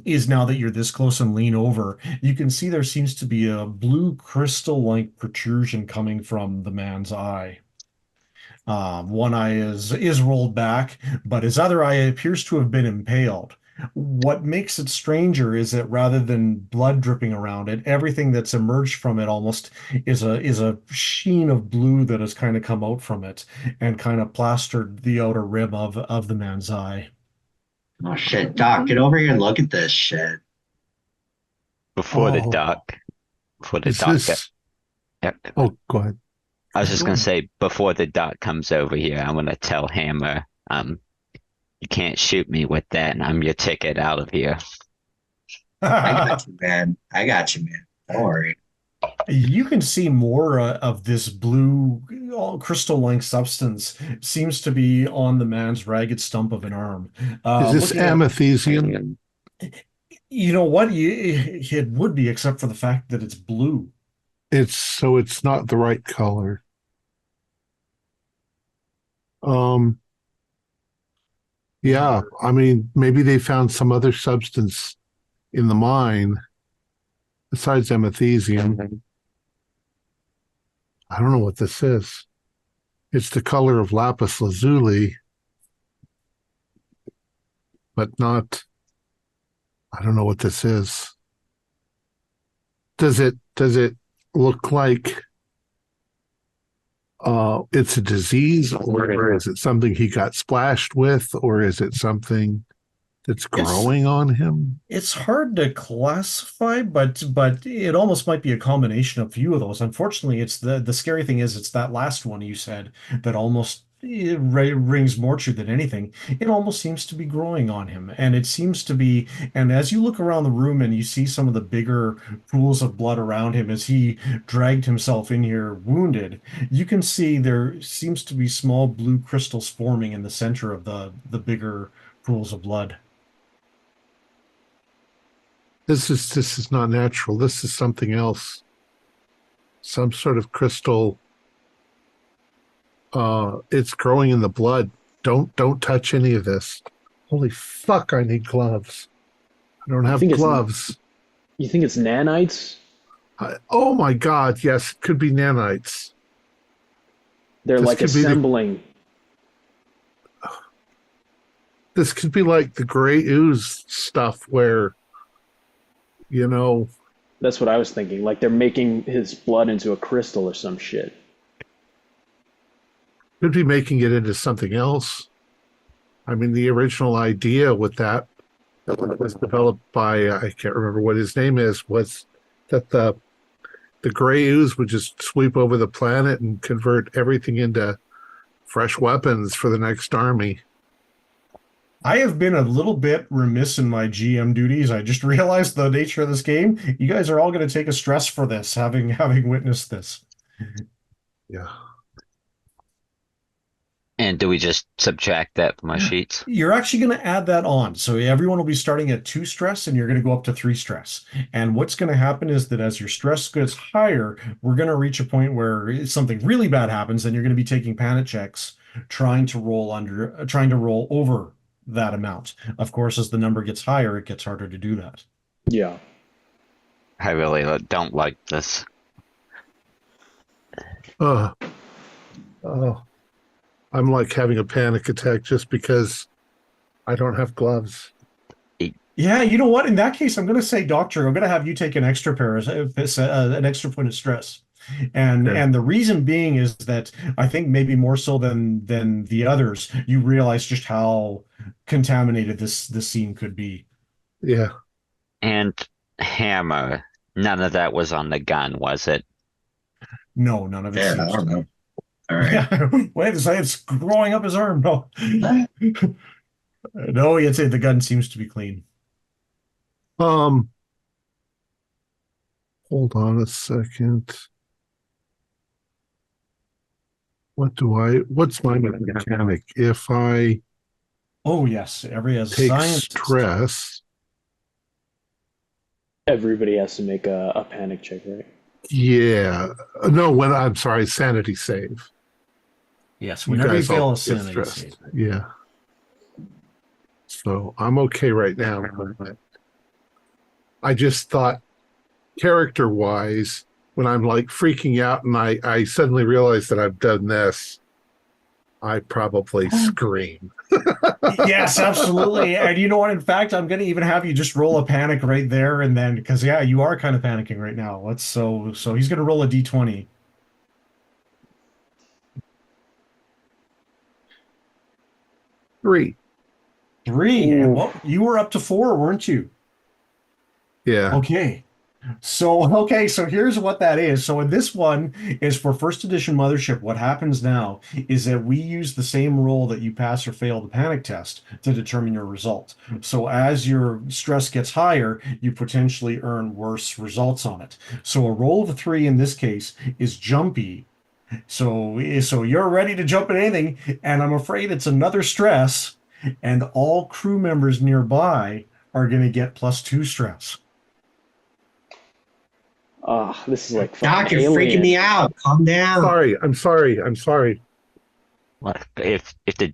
is now that you're this close and lean over, you can see there seems to be a blue crystal-like protrusion coming from the man's eye. One eye is rolled back, but his other eye appears to have been impaled. What makes it stranger is that rather than blood dripping around it, everything that's emerged from it almost is a sheen of blue that has kind of come out from it and kind of plastered the outer rim of the man's eye. Oh shit, Doc, get over here and look at this shit. Before the Oh, doc, before the is doc, this? yeah, Oh, go ahead. I was just Go gonna ahead. say before the doc comes over here, I'm gonna tell Hammer, you can't shoot me with that, and I'm your ticket out of here. I got you, man. I got you, man. Don't worry. You can see more of this blue crystal-like substance seems to be on the man's ragged stump of an arm. Is this Looking at amethesium? You know what? It would be, except for the fact that it's blue. It's not the right color. Um, yeah, I mean, maybe they found some other substance in the mine besides amethesium. I don't know what this is. It's the color of lapis lazuli, but not, I don't know what this is. Does it look like it's a disease, or is it something he got splashed with, or is it something that's It's growing on him? it's hard to classify, but it almost might be a combination of a few of those. Unfortunately, it's the scary thing is it's that last one you said that almost rings more true than anything. It almost seems to be growing on him, and it seems to be. And as you look around the room and you see some of the bigger pools of blood around him as he dragged himself in here wounded, you can see there seems to be small blue crystals forming in the center of the bigger pools of blood. This is not natural. This is something else. Some sort of crystal. It's growing in the blood. Don't touch any of this. Holy fuck, I need gloves. I don't You have think it's gloves. you think it's nanites? Oh my god, yes, it could be nanites. They're This like could be the assembling. this could be like the gray ooze stuff where, you know, That's what I was thinking. Like they're making his blood into a crystal or some shit. could be making it into something else. I mean, the original idea with that was developed by I can't remember what his name is, was that the gray ooze would just sweep over the planet and convert everything into fresh weapons for the next army. I have been a little bit remiss in my GM duties. I just realized the nature of this game. You guys are all going to take a stress for this, having witnessed this. Yeah. And do we just subtract that from my sheets? You're actually going to add that on. So everyone will be starting at 2 stress and you're going to go up to 3 stress. And what's going to happen is that as your stress gets higher, we're going to reach a point where something really bad happens and you're going to be taking panic checks trying to roll over that amount. Of course, as the number gets higher, it gets harder to do that. Yeah. I really don't like this. Oh, oh, I'm like having a panic attack just because I don't have gloves. Yeah, you know what? In that case, I'm going to say, Doctor, I'm going to have you take an extra an extra point of stress. And Okay. and the reason being is that I think maybe more so than the others, you realize just how contaminated this scene could be. Yeah. And Hammer, none of that was on the gun, was it? No, none of it Fair, I seems to don't be. know. All right. Yeah, wait, it's growing up his arm. No, no, you'd say the gun seems to be clean. Um, hold on a second. What's my mechanic? If I Oh, yes. Every as a take scientist. stress, Everybody has to make a panic check, right? yeah. No, when I'm sorry, sanity save. Yes, You whenever you guys all fail a get sanity stressed. save. Yeah. So I'm okay right now. I just thought character wise, when I'm like freaking out and I suddenly realize that I've done this, I probably scream. Yes, absolutely. And you know what? In fact, I'm going to even have you just roll a panic right there and then, because yeah, you are kind of panicking right now. So he's going to roll a d20. Three. Three. Ooh. Well, you were up to four, weren't you? Yeah. Okay. So here's what that is. So in this one is for first edition Mothership. What happens now is that we use the same roll that you pass or fail the panic test to determine your result. So as your stress gets higher, you potentially earn worse results on it. So a roll of a three in this case is jumpy. So you're ready to jump at anything, and I'm afraid it's another stress, and all crew members nearby are going to get +2 stress. This is like Doc, fucking you're freaking Alien. me out. Calm down. I'm sorry. Look, if the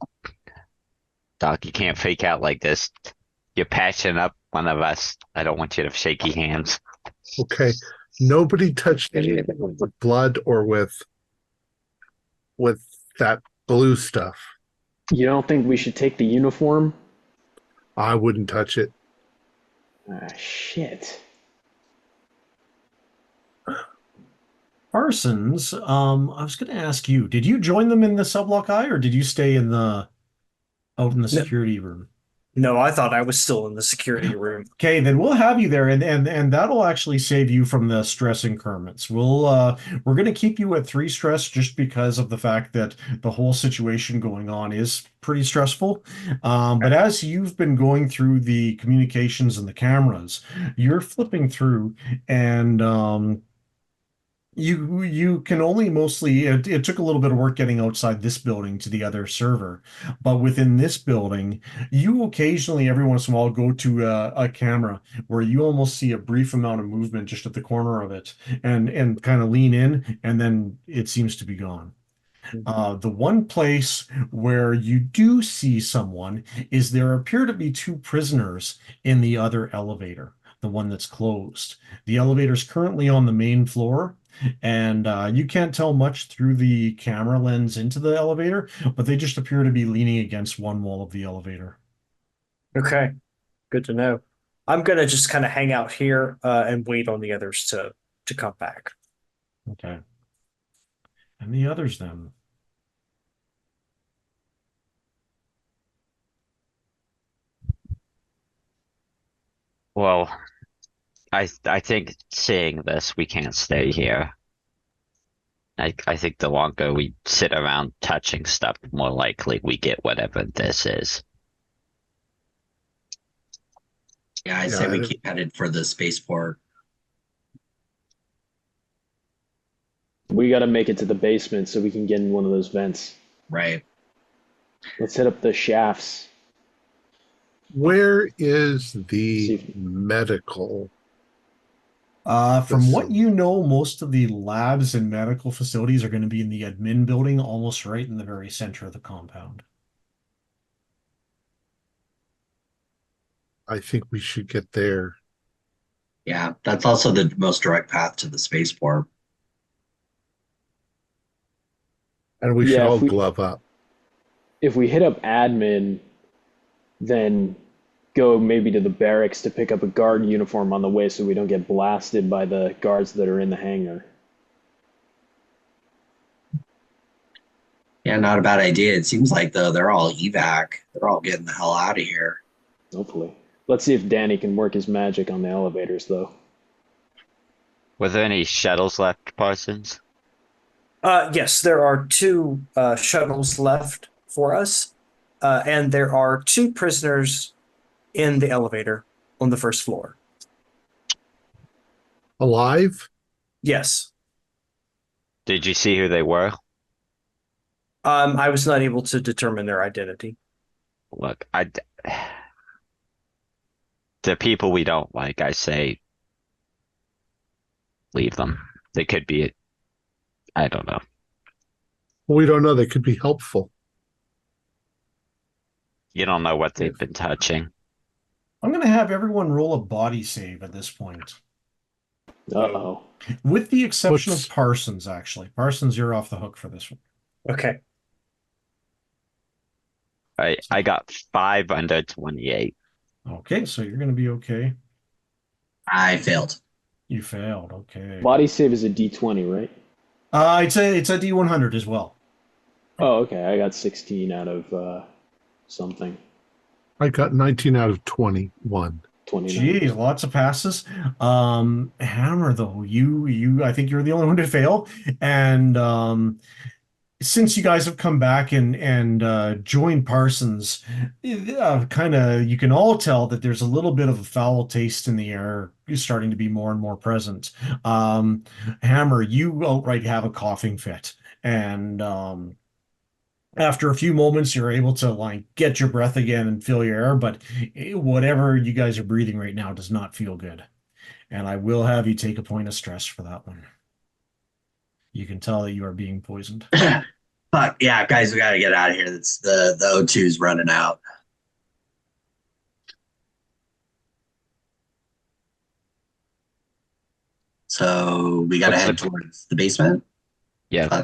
Doc, you can't fake out like this. You're patching up one of us. I don't want you to have shaky hands. Okay. Nobody touched anything with blood or with that blue stuff. You don't think we should take the uniform? I wouldn't touch it. Shit. Parsons, I was going to ask you, did you join them in the Cellblock Eye, or did you stay out in the No, security room? no, I thought I was still in the security room. Okay, then we'll have you there, and that'll actually save you from the stress increments. We're going to keep you at 3 stress just because of the fact that the whole situation going on is pretty stressful. But as you've been going through the communications and the cameras, you're flipping through, and you can only mostly it took a little bit of work getting outside this building to the other server, but within this building, you occasionally every once in a while go to a camera where you almost see a brief amount of movement just at the corner of it, and kind of lean in, and then it seems to be gone. The one place where you do see someone is there appear to be 2 prisoners in the other elevator, the one that's closed. The elevator's currently on the main floor, and you can't tell much through the camera lens into the elevator, but they just appear to be leaning against one wall of the elevator. Okay, good to know. I'm gonna just kind of hang out here and wait on the others to come back. Okay. And the others then? Well, I think seeing this, we can't stay here. I think the longer we sit around touching stuff, the more likely we get whatever this is. Yeah, I say we keep headed for the spaceport. We got to make it to the basement so we can get in one of those vents. Right. Let's hit up the shafts. Where is the See. medical? From what you know, most of the labs and medical facilities are going to be in the admin building, almost right in the very center of the compound. I think we should get there. Yeah, that's also the most direct path to the spaceport. And we should all glove up. If we hit up admin, then go maybe to the barracks to pick up a guard uniform on the way so we don't get blasted by the guards that are in the hangar. Yeah, not a bad idea. It seems like, though, they're all evac. They're all getting the hell out of here. Hopefully. Let's see if Danny can work his magic on the elevators, though. Were there any shuttles left, Parsons? Yes, there are 2 shuttles left for us, and there are 2 prisoners in the elevator on the first floor. Alive? Yes. Did you see who they were? I was not able to determine their identity. Look, the people we don't like, I say leave them. They could be, I don't know. We don't know. They could be helpful. You don't know what they've been touching. I'm going to have everyone roll a body save at this point. Uh-oh. With the exception What's- of Parsons, actually. Parsons, you're off the hook for this one. Okay. I got 5 under 28. Okay, so you're going to be okay. I failed. You failed. Okay. Body save is a D20, right? It's a D100 as well. Oh, okay. I got 16 out of something. I got 19 out of 21. 29. Geez, lots of passes. Hammer though, I think you're the only one to fail. And since you guys have come back and joined Parsons, kind of you can all tell that there's a little bit of a foul taste in the air starting to be more and more present. Hammer, you outright have a coughing fit, and after a few moments, you're able to like get your breath again and feel your air, but whatever you guys are breathing right now does not feel good. And I will have you take a point of stress for that one. You can tell that you are being poisoned. But yeah, guys, we gotta get out of here. It's the O2 is running out. So we gotta head towards the basement. Yeah, Uh,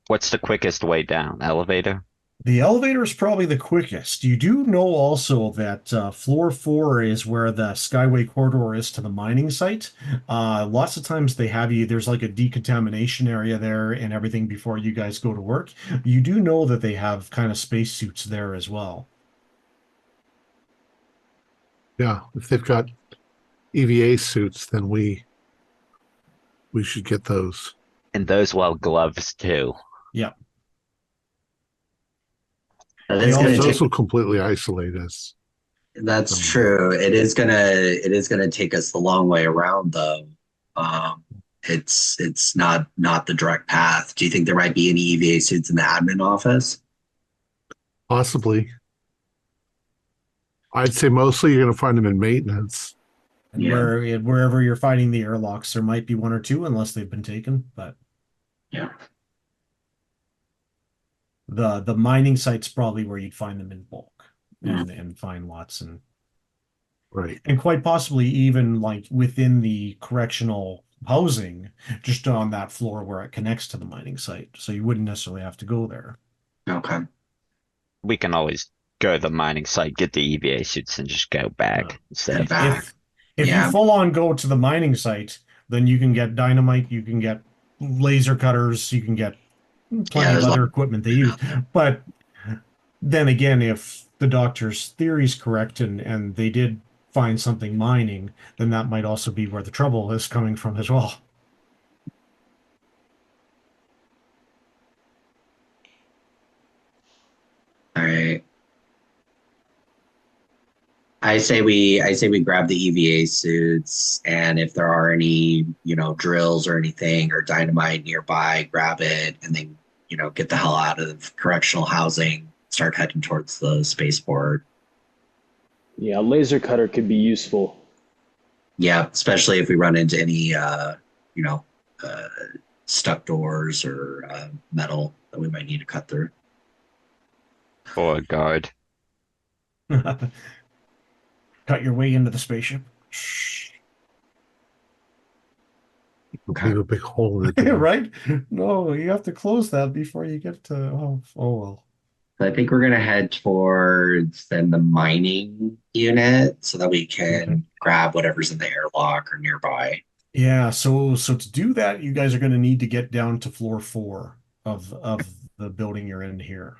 what's the quickest way down? Elevator? The elevator is probably the quickest. You do know also that floor 4 is where the Skyway corridor is to the mining site. Lots of times there's like a decontamination area there and everything before you guys go to work. You do know that they have kind of spacesuits there as well. Yeah, if they've got EVA suits, then we should get those. And those well gloves too. Yeah. That is They gonna also- Those take, will completely isolate us. that's true. It is gonna take us the long way around though. It's not the direct path. Do you think there might be any EVA suits in the admin office? Possibly. I'd say mostly you're going to find them in maintenance. And Yeah. wherever you're finding the airlocks, there might be one or two unless they've been taken, but Yeah. the mining site's probably where you'd find them in bulk and find lots Right. and quite possibly even like within the correctional housing, just on that floor where it connects to the mining site. So you wouldn't necessarily have to go there. Okay. We can always go to the mining site, get the EVA suits, and just go back instead Head of back. If Yeah. you full on go to the mining site, then you can get dynamite, you can get laser cutters, you can get plenty of there's other equipment they use. But then again, if the doctor's theory is correct and they did find something mining, then that might also be where the trouble is coming from as well. All right. I say we grab the EVA suits, and if there are any, drills or anything or dynamite nearby, grab it, and then, get the hell out of correctional housing, start heading towards the spaceport. Yeah, a laser cutter could be useful. Yeah, especially if we run into any, stuck doors or metal that we might need to cut through. for a guard. Cut your way into the spaceship. Leave a big hole in the door. Right? No, you have to close that before you get to. Oh well. So I think we're gonna head towards then the mining unit so that we can grab whatever's in the airlock or nearby. Yeah, so to do that, you guys are going to need to get down to floor 4 of the building you're in here.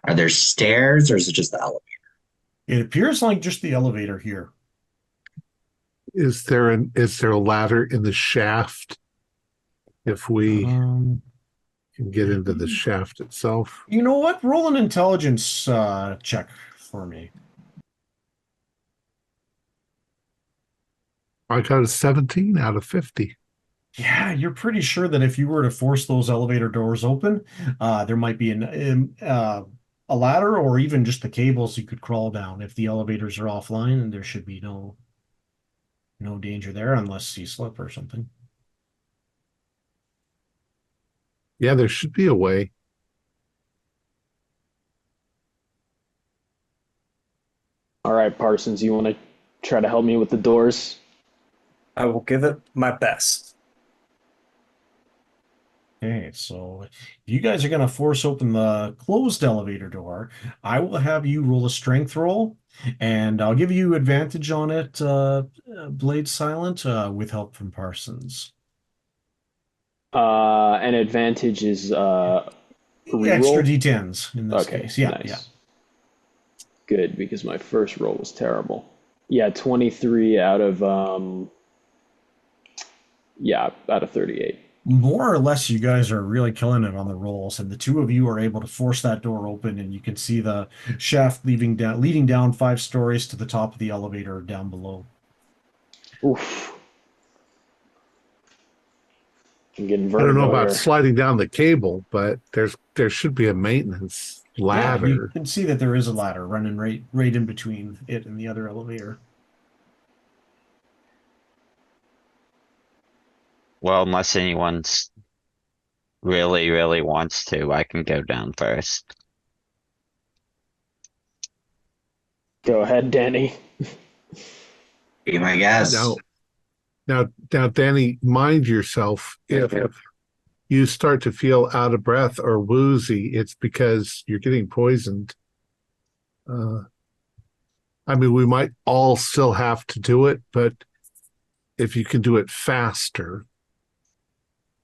Are there stairs or is it just the elevator? It appears like just the elevator here. Is there a ladder in the shaft? If we can get into the shaft itself. You know what? Roll an intelligence check for me. I got a 17 out of 50. Yeah, you're pretty sure that if you were to force those elevator doors open, there might be a ladder or even just the cables you could crawl down if the elevators are offline, and there should be no danger there unless you slip or something. Yeah, there should be a way. All right, Parsons, you want to try to help me with the doors? I will give it my best. Okay, so if you guys are going to force open the closed elevator door, I will have you roll a strength roll, and I'll give you advantage on it, Blade Silent, with help from Parsons. An advantage is Extra reroll. D10s in this Okay, case. Yeah, yeah. nice. Good, because my first roll was terrible. Yeah, 23 out of out of 38. More or less, you guys are really killing it on the rolls, and the two of you are able to force that door open, and you can see the shaft leading down 5 stories to the top of the elevator down below. Oof. I'm getting I don't know vertigo about here. sliding down the cable, but there should be a maintenance Yeah, you ladder. can see that there is a ladder running right in between it and the other elevator. Well, unless anyone's really, really wants to, I can go down first. Go ahead, Danny. Be my guess. Now, Danny, mind yourself. If you start to feel out of breath or woozy, it's because you're getting poisoned. I mean, we might all still have to do it, but if you can do it faster,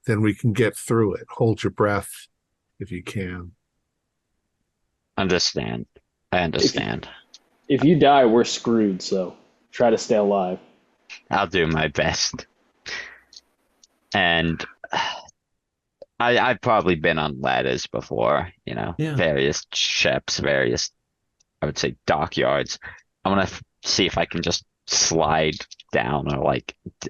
then we can get through it. Hold your breath if you can. Understand. I understand. If you die, we're screwed, so try to stay alive. I'll do my best. And I've probably been on ladders before, Yeah. various ships, various, I would say, dockyards. I want to see if I can just slide down or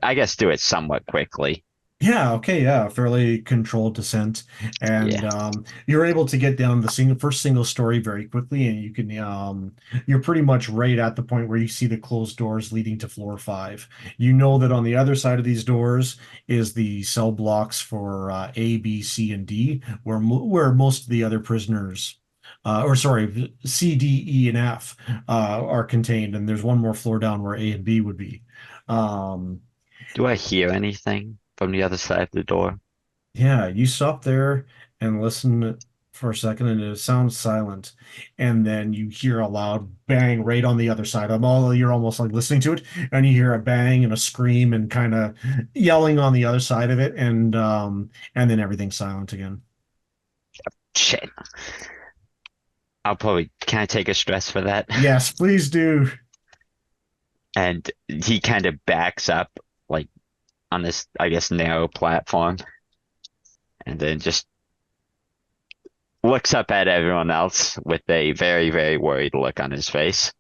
I guess do it somewhat quickly. Yeah, okay, yeah, fairly controlled descent, and Yeah. you're able to get down the first single story very quickly, and you can you're pretty much right at the point where you see the closed doors leading to floor 5. You know that on the other side of these doors is the cell blocks for A, B, C, and D, where most of the other prisoners. Or sorry, C, D, E, and F are contained, and there's one more floor down where A and B would be. Um, Do I hear anything from the other side of the door? Yeah, you stop there and listen for a second, and it sounds silent. And then you hear a loud bang right on the other side. You're almost like listening to it, and you hear a bang and a scream and kind of yelling on the other side of it, and then everything's silent again. Shit. Can I take a stress for that? Yes, please do. And he kind of backs up, on this, I guess, narrow platform, and then just looks up at everyone else with a very, very worried look on his face,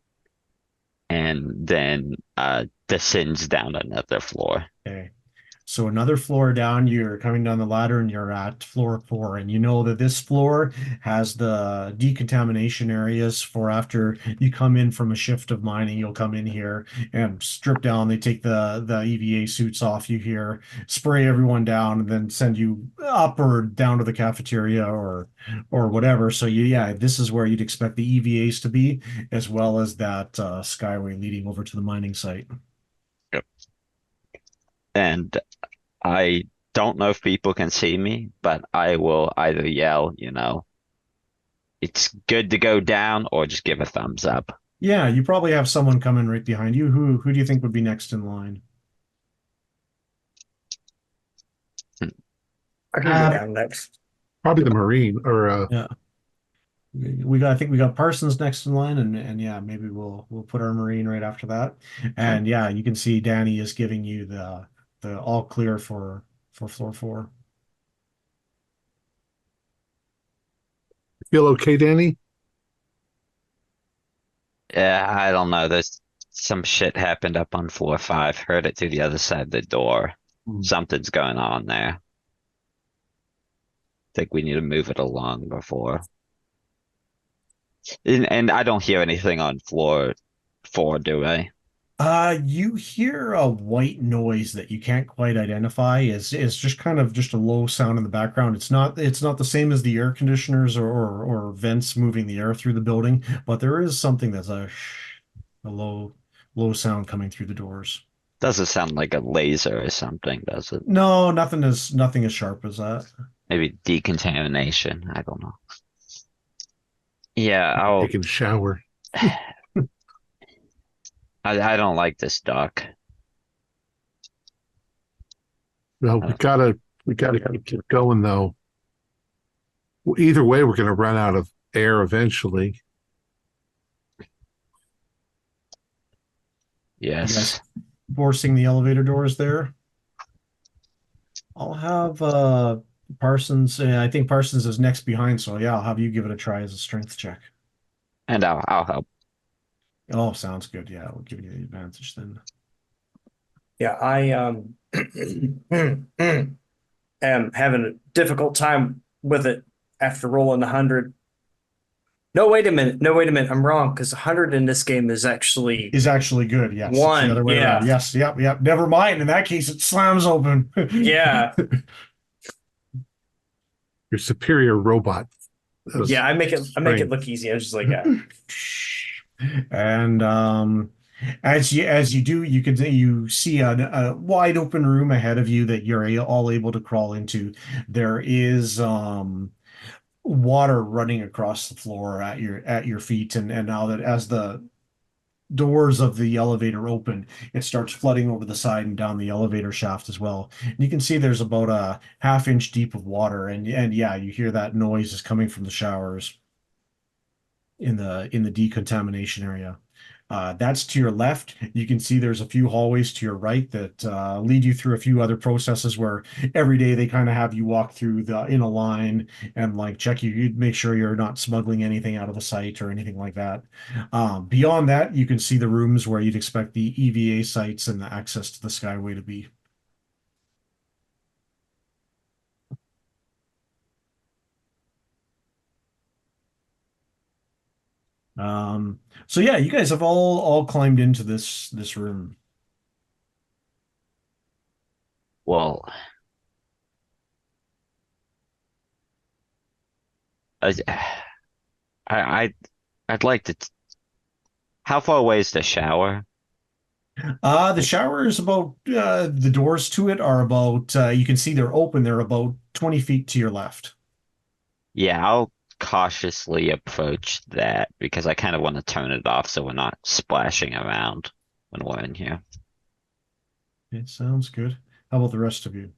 and then descends down another floor. Okay. So another floor down, you're coming down the ladder and you're at floor 4. And you know that this floor has the decontamination areas for after you come in from a shift of mining, you'll come in here and strip down. They take the EVA suits off you here, spray everyone down, and then send you up or down to the cafeteria or whatever. So this is where you'd expect the EVAs to be, as well as that skyway leading over to the mining site. Yep. And I don't know if people can see me, but I will either yell, it's good to go down, or just give a thumbs up. Yeah, you probably have someone coming right behind you. Who do you think would be next in line? I can go down next. Probably the Marine or Yeah. I think we got Parsons next in line, and yeah, maybe we'll put our Marine right after that. And yeah, you can see Danny is giving you the all clear for floor 4. feel okay, Danny? Yeah, I don't know. There's some shit happened up on floor 5. Heard it through the other side of the door. Something's going on there. Think we need to move it along before. And I don't hear anything on floor 4, do I? You hear a white noise that you can't quite identify. Is just kind of just a low sound in the background. It's not the same as the air conditioners or vents moving the air through the building, but there is something that's a low sound coming through the doors. Doesn't sound like a laser or something, does it? No, nothing as sharp as that. Maybe decontamination. I don't know. Yeah, I'll. Taking a shower. I don't like this dock. Well, we gotta keep going though. Well, either way, we're gonna run out of air eventually. Yes. Forcing the elevator doors there. I'll have Parsons. I think Parsons is next behind, so yeah, I'll have you give it a try as a strength check. And I'll help. Oh, sounds good. Yeah, we'll give you the advantage then. Yeah, I am having a difficult time with it after rolling 100. No, wait a minute. I'm wrong because 100 in this game is actually Good. Yes, it's the one. other way Yeah. around. Yes, yep. Never mind. In that case, it slams open. Yeah. Your superior robot. Yeah, I make it look easy. I was just like, yeah. And as you do, you see a wide open room ahead of you that you're all able to crawl into. There is water running across the floor at your feet, and now that as the doors of the elevator open, it starts flooding over the side and down the elevator shaft as well. And you can see there's about a half-inch deep of water, and yeah, you hear that noise is coming from the showers in the decontamination area. That's to your left. You can see there's a few hallways to your right that lead you through a few other processes where every day they kind of have you walk through in a line and like check you make sure you're not smuggling anything out of the site or anything like that. Beyond that, you can see the rooms where you'd expect the EVA sites and the access to the Skyway to be. So yeah, you guys have all climbed into this room. Well, I, I'd like to. How far away is the shower? The shower is about the doors to it are about you can see they're open. They're about 20 feet to your left. Yeah, I'll cautiously approach that because I kind of want to turn it off so we're not splashing around when we're in here. It sounds good. How about the rest of you?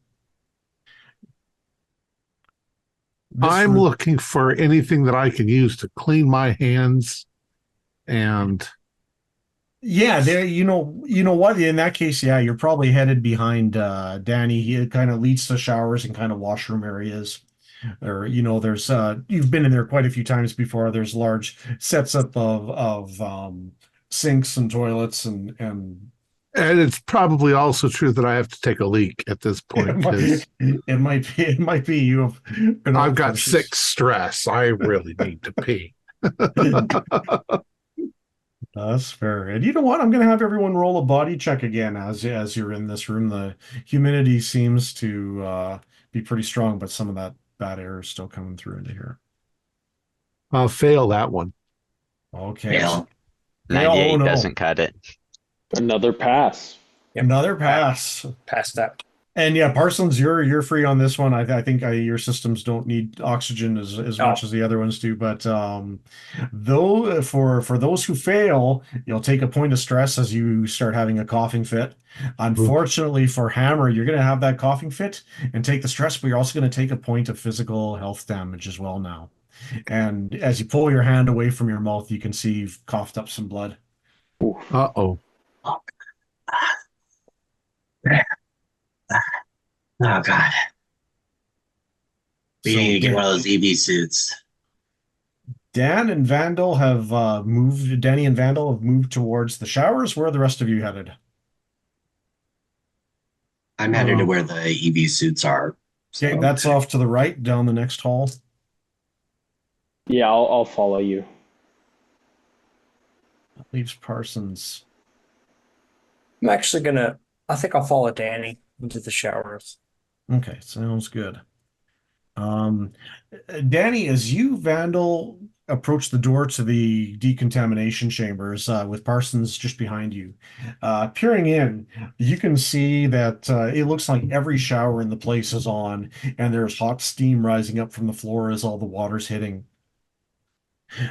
I'm looking for anything that I can use to clean my hands and yeah, there you know what? In that case, yeah, you're probably headed behind Danny. He kind of leads to showers and kind of washroom areas. Or there's you've been in there quite a few times before. There's large sets up of sinks and toilets and it's probably also true that I have to take a leak at this point because it might be you have been I've got unconscious. sick stress. I really need to pee. That's fair. And you know what? I'm going to have everyone roll a body check again as you're in this room. The humidity seems to be pretty strong, but some of that bad air is still coming through into here. I'll fail that one. Okay. Fail. 98 no. doesn't cut it. Another pass. Another pass. Past that. And yeah, Parsons, you're free on this one. I think your systems don't need oxygen as much as the other ones do. But though for those who fail, you'll take a point of stress as you start having a coughing fit. Unfortunately for Hammer, you're going to have that coughing fit and take the stress, but you're also going to take a point of physical health damage as well now. And as you pull your hand away from your mouth, you can see you've coughed up some blood. Uh-oh. Oh God. We So, need to get Dan- one of those EV suits. Dan and Vandal have moved. Danny and Vandal have moved towards the showers. Where are the rest of you headed? I'm headed to where the EV suits are. Okay, So that's off to the right, down the next hall. Yeah, I'll follow you. That leaves Parsons. I'm actually gonna. I think I'll follow Danny into the showers. Okay, sounds good. Um, Danny, as you, Vandal, approach the door to the decontamination chambers with Parsons just behind you, peering in, you can see that it looks like every shower in the place is on, and there's hot steam rising up from the floor as all the water's hitting.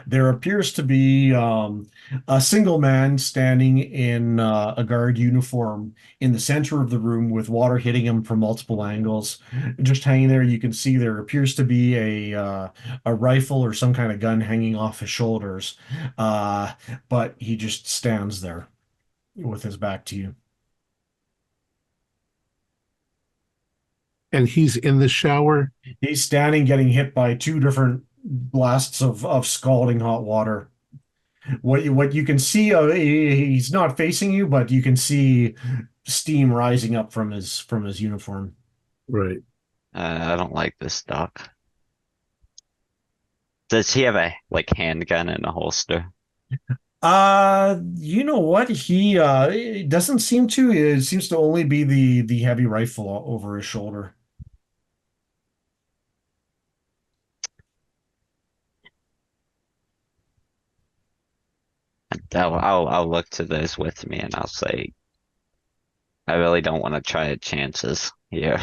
There appears to be a single man standing in a guard uniform in the center of the room with water hitting him from multiple angles. Just hanging there, you can see there appears to be a rifle or some kind of gun hanging off his shoulders, but he just stands there with his back to you. And he's in the shower. He's standing, getting hit by two different blasts of scalding hot water. What you can see, he's not facing you, but you can see steam rising up from his uniform. Right. I don't like this doc. Does he have a handgun in a holster? You know what? It doesn't seem to. It seems to only be the heavy rifle over his shoulder. I'll look to this with me and I'll say, I really don't want to try chances here.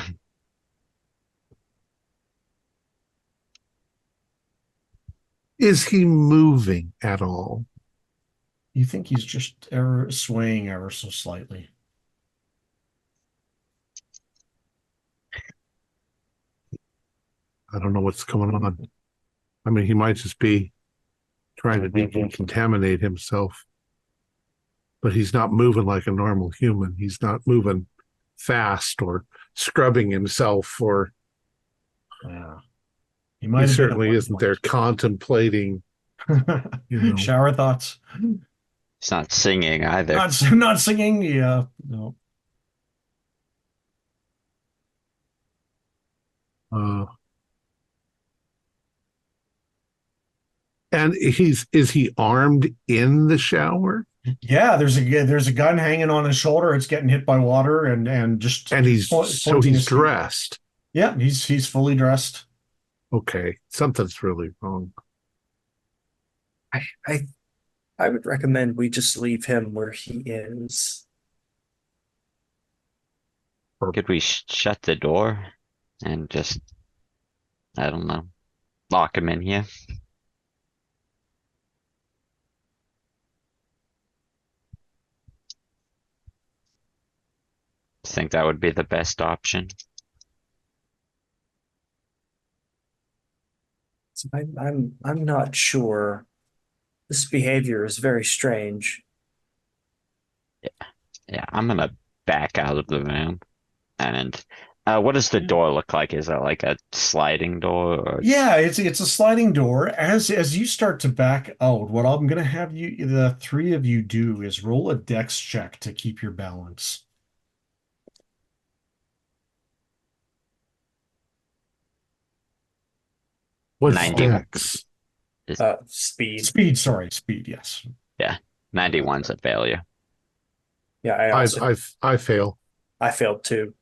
Is he moving at all? You think he's just swaying ever so slightly. I don't know what's going on. I mean, he might just be trying to decontaminate himself, but he's not moving like a normal human. He's not moving fast or scrubbing himself, or Yeah. he certainly isn't there contemplating. Shower thoughts. He's not singing either. Not singing. Yeah. No. And is he armed in the shower? Yeah, there's a gun hanging on his shoulder. It's getting hit by water and he's dressed. Yeah, he's fully dressed. Okay, something's really wrong. I would recommend we just leave him where he is. Could we shut the door and just, I don't know, lock him in here? Think that would be the best option. So I'm not sure. This behavior is very strange. Yeah, I'm gonna back out of the room. And what does the door look like? Is that like a sliding door? Or... Yeah, it's a sliding door. As you start to back out, what I'm gonna have the three of you do is roll a dex check to keep your balance. What's 90. dex? Speed. Speed, yes. Yeah, 91's a failure. Yeah, I fail. I failed too.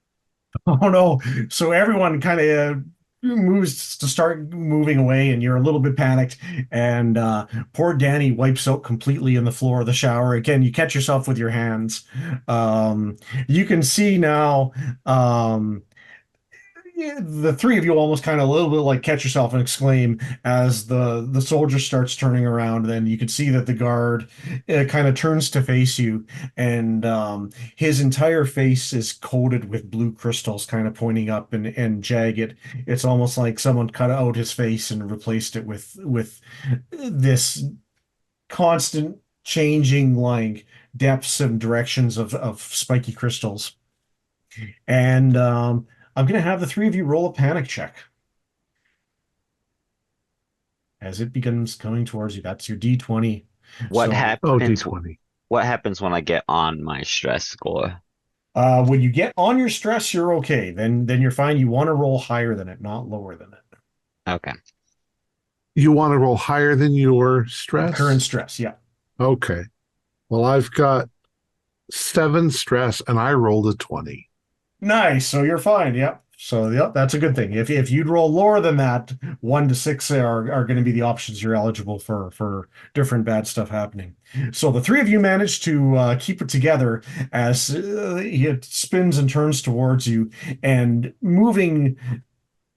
Oh no. So everyone kind of moves to start moving away, and you're a little bit panicked. And poor Danny wipes out completely in the floor of the shower. Again, you catch yourself with your hands. You can see now the three of you almost kind of a little bit like catch yourself and exclaim as the soldier starts turning around. Then you can see that the guard kind of turns to face you, and his entire face is coated with blue crystals kind of pointing up and jagged. It's almost like someone cut out his face and replaced it with this constant changing like depths and directions of spiky crystals. And I'm going to have the three of you roll a panic check as it begins coming towards you. That's your D20. What So, happens? D20. What happens when I get on my stress score? When you get on your stress, you're okay. Then you're fine. You want to roll higher than it, not lower than it. Okay. You want to roll higher than your stress? Current stress, yeah. Okay. Well, I've got 7 stress and I rolled a 20. Nice. So you're fine. Yep. So yep, that's a good thing. If you'd roll lower than that, 1 to 6 are going to be the options you're eligible for different bad stuff happening. So the three of you manage to keep it together as it spins and turns towards you and moving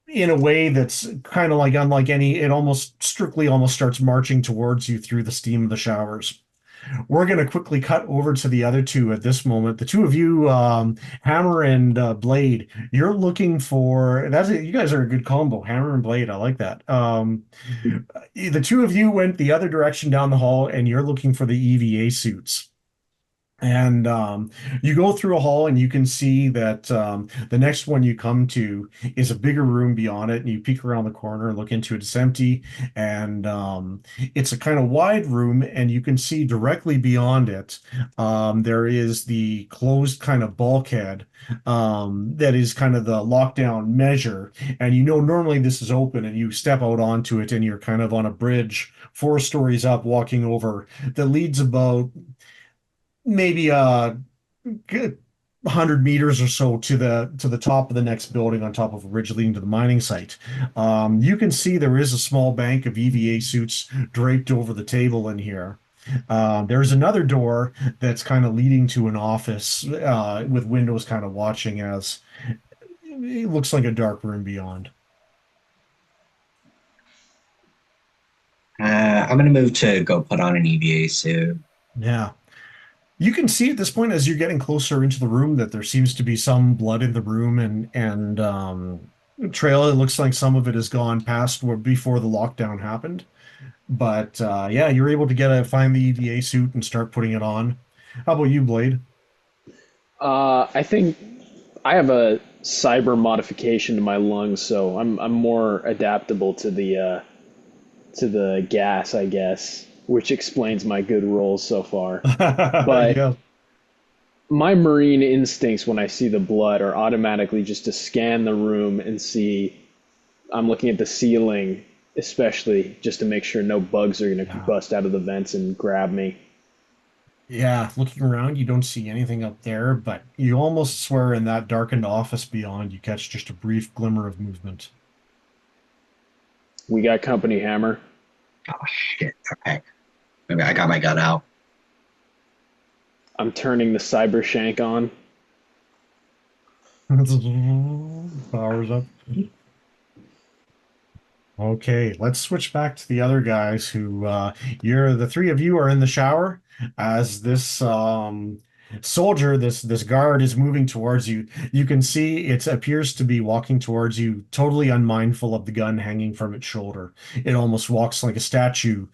in a way that's kind of like unlike any. It almost strictly almost starts marching towards you through the steam of the showers. We're going to quickly cut over to the other two at this moment. The two of you, Hammer and Blade, you're looking for you guys are a good combo, Hammer and Blade. I like that. The two of you went the other direction down the hall, and you're looking for the EVA suits. And you go through a hall, and you can see that the next one you come to is a bigger room beyond it. And you peek around the corner and look into it. It's empty, and it's a kind of wide room. And you can see directly beyond it, there is the closed kind of bulkhead that is kind of the lockdown measure. And normally this is open, and you step out onto it, and you're kind of on a bridge 4 stories up, walking over that leads about maybe good 100 meters or so to the top of the next building on top of a ridge leading to the mining site. You can see there is a small bank of EVA suits draped over the table in here. There's another door that's kind of leading to an office with windows kind of watching as it looks like a dark room beyond. I'm going to move to go put on an EVA suit. Yeah. You can see at this point, as you're getting closer into the room, that there seems to be some blood in the room and trail. It looks like some of it has gone past where before the lockdown happened. But yeah, you're able to find the EVA suit and start putting it on. How about you, Blade? I think I have a cyber modification to my lungs, so I'm more adaptable to the gas, I guess, which explains my good rolls so far. But Yeah. my marine instincts when I see the blood are automatically just to scan the room and see. I'm looking at the ceiling, especially just to make sure no bugs are going to Yeah. bust out of the vents and grab me. Yeah, looking around, you don't see anything up there, but you almost swear in that darkened office beyond, you catch just a brief glimmer of movement. We got company, Hammer. Oh, shit. Okay. Maybe I got my gun out. I'm turning the cyber shank on. Powers up. Okay, let's switch back to the other guys who the three of you are in the shower as this soldier, this guard is moving towards you. You can see it appears to be walking towards you, totally unmindful of the gun hanging from its shoulder. It almost walks like a statue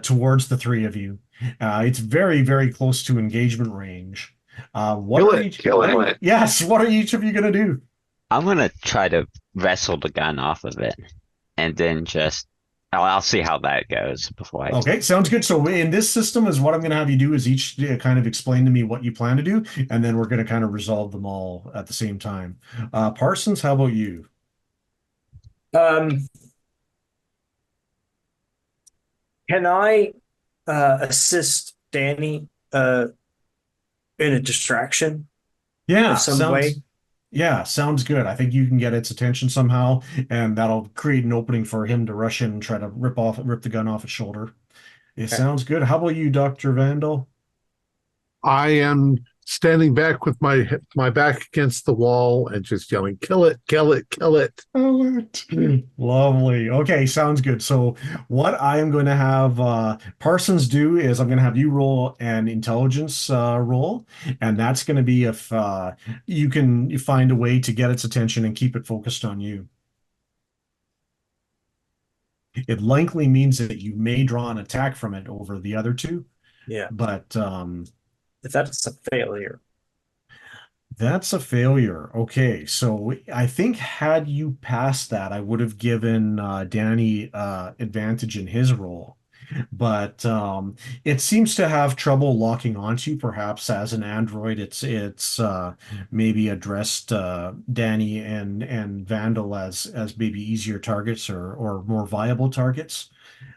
towards the three of you. It's very, very close to engagement range. Kill it. Yes, what are each of you gonna do? I'm gonna try to wrestle the gun off of it, and then I'll see how that goes before I. Okay, sounds good. So in this system is what I'm going to have you do is each kind of explain to me what you plan to do, and then we're going to kind of resolve them all at the same time. Parsons, how about you? Can I assist Danny in a distraction Yeah, of some way? Yeah, sounds good. I think you can get its attention somehow, and that'll create an opening for him to rush in and try to rip the gun off his shoulder. It Okay. sounds good. How about you, Dr. Vandal? I am standing back with my back against the wall and just yelling, kill it, kill it, kill it. Lovely. Okay, sounds good. So what I am going to have Parsons do is I'm going to have you roll an intelligence roll, and that's going to be if you can find a way to get its attention and keep it focused on you. It likely means that you may draw an attack from it over the other two, Yeah. but If that's a failure. that's a failure. Okay, so I think had you passed that, I would have given Danny advantage in his roll. but it seems to have trouble locking onto you. Perhaps as an android, it's maybe addressed Danny and Vandal as maybe easier targets or more viable targets.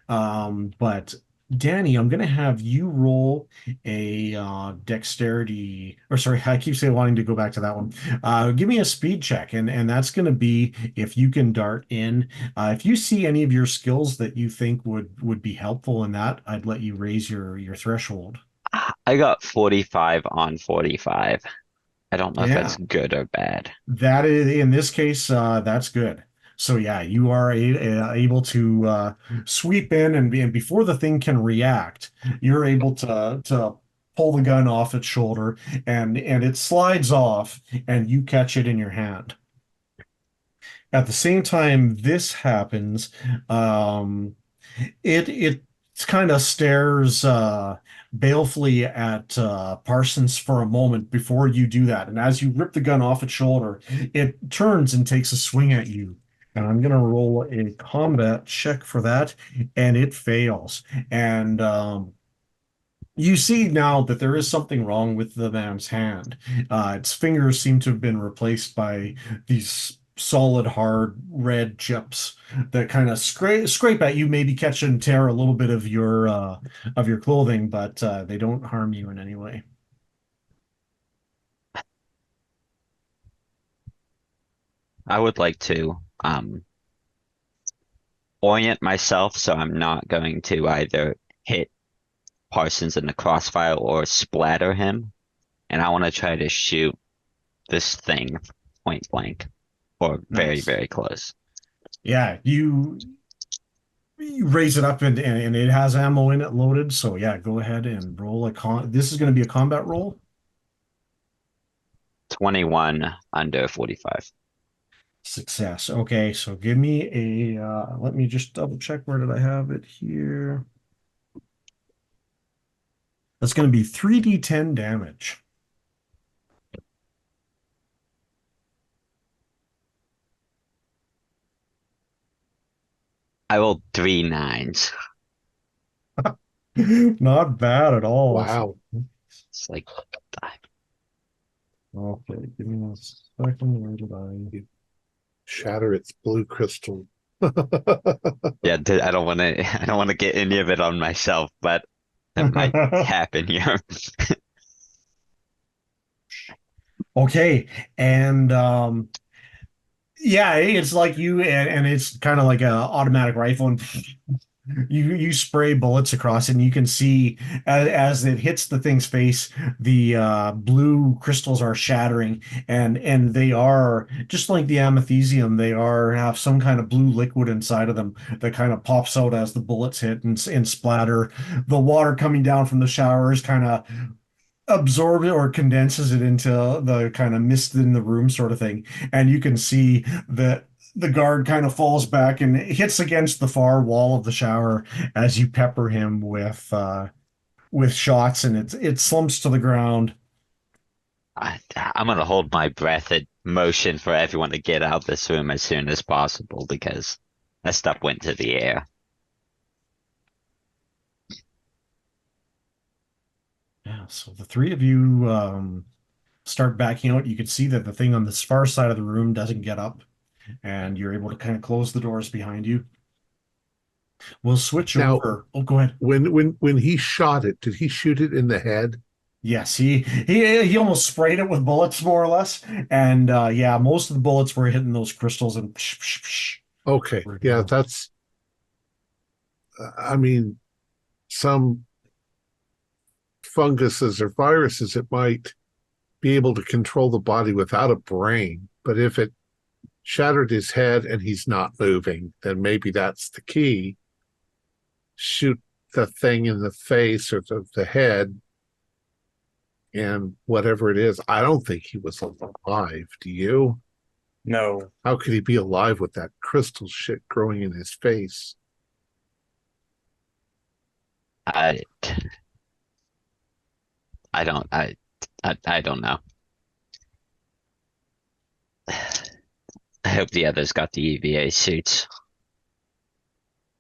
But Danny, I'm going to have you roll a dexterity, or sorry, I keep saying wanting to go back to that one. Give me a speed check, and that's going to be if you can dart in. If you see any of your skills that you think would be helpful in that, I'd let you raise your threshold. I got 45 on 45. I don't know if that's Yeah. good or bad. That is, in this case, that's good. So yeah, you are able to sweep in and before the thing can react, you're able to pull the gun off its shoulder and it slides off and you catch it in your hand. At the same time this happens, um, it kind of stares balefully at Parsons for a moment before you do that. And as you rip the gun off its shoulder, it turns and takes a swing at you. And I'm going to roll a combat check for that, and it fails. And you see now that there is something wrong with the man's hand. Its fingers seem to have been replaced by these solid, hard red chips that kind of scrape at you, maybe catch and tear a little bit of your clothing, but they don't harm you in any way. I would like to orient myself so I'm not going to either hit Parsons in the crossfire or splatter him. And I want to try to shoot this thing point blank or very, Nice. very close. Yeah, you raise it up and it has ammo in it loaded. So yeah, go ahead and roll a this is going to be a combat roll. 21 under 45. Success. Okay, so give me a let me just double check where did I have it here. That's going to be 3d10 damage. I rolled 3 9s. Not bad at all. Wow. It's like, Okay, give me a second. Where did I? Shatter its blue crystal. yeah, I don't want to. I don't want to get any of it on myself, but it might happen here. Okay, and yeah, it's like you and it's kind of like a automatic rifle, and you spray bullets across it, and you can see as it hits the thing's face, the blue crystals are shattering, and they are just like the amethesium. They are have some kind of blue liquid inside of them that kind of pops out as the bullets hit and splatter. The water coming down from the showers kind of absorbs it or condenses it into the kind of mist in the room sort of thing. And you can see that the guard kind of falls back and hits against the far wall of the shower as you pepper him with shots, and it slumps to the ground. I'm gonna hold my breath and motion for everyone to get out of this room as soon as possible because that stuff went to the air. Yeah, so the three of you start backing out. You can see that the thing on this far side of the room doesn't get up, and you're able to kind of close the doors behind you. We'll switch Now, over. Oh, go ahead. when he shot it, did he shoot it in the head? Yes, he almost sprayed it with bullets, more or less. And yeah, most of the bullets were hitting those crystals and psh, psh, psh. Okay. Where'd it Yeah, go? that's I mean, some funguses or viruses, it might be able to control the body without a brain. But if it shattered his head and he's not moving, then maybe that's the key. Shoot the thing in the face or the head and whatever it is. I don't think he was alive. Do you? No. How could he be alive with that crystal shit growing in his face? I I don't I don't know. I hope the others got the EVA suits.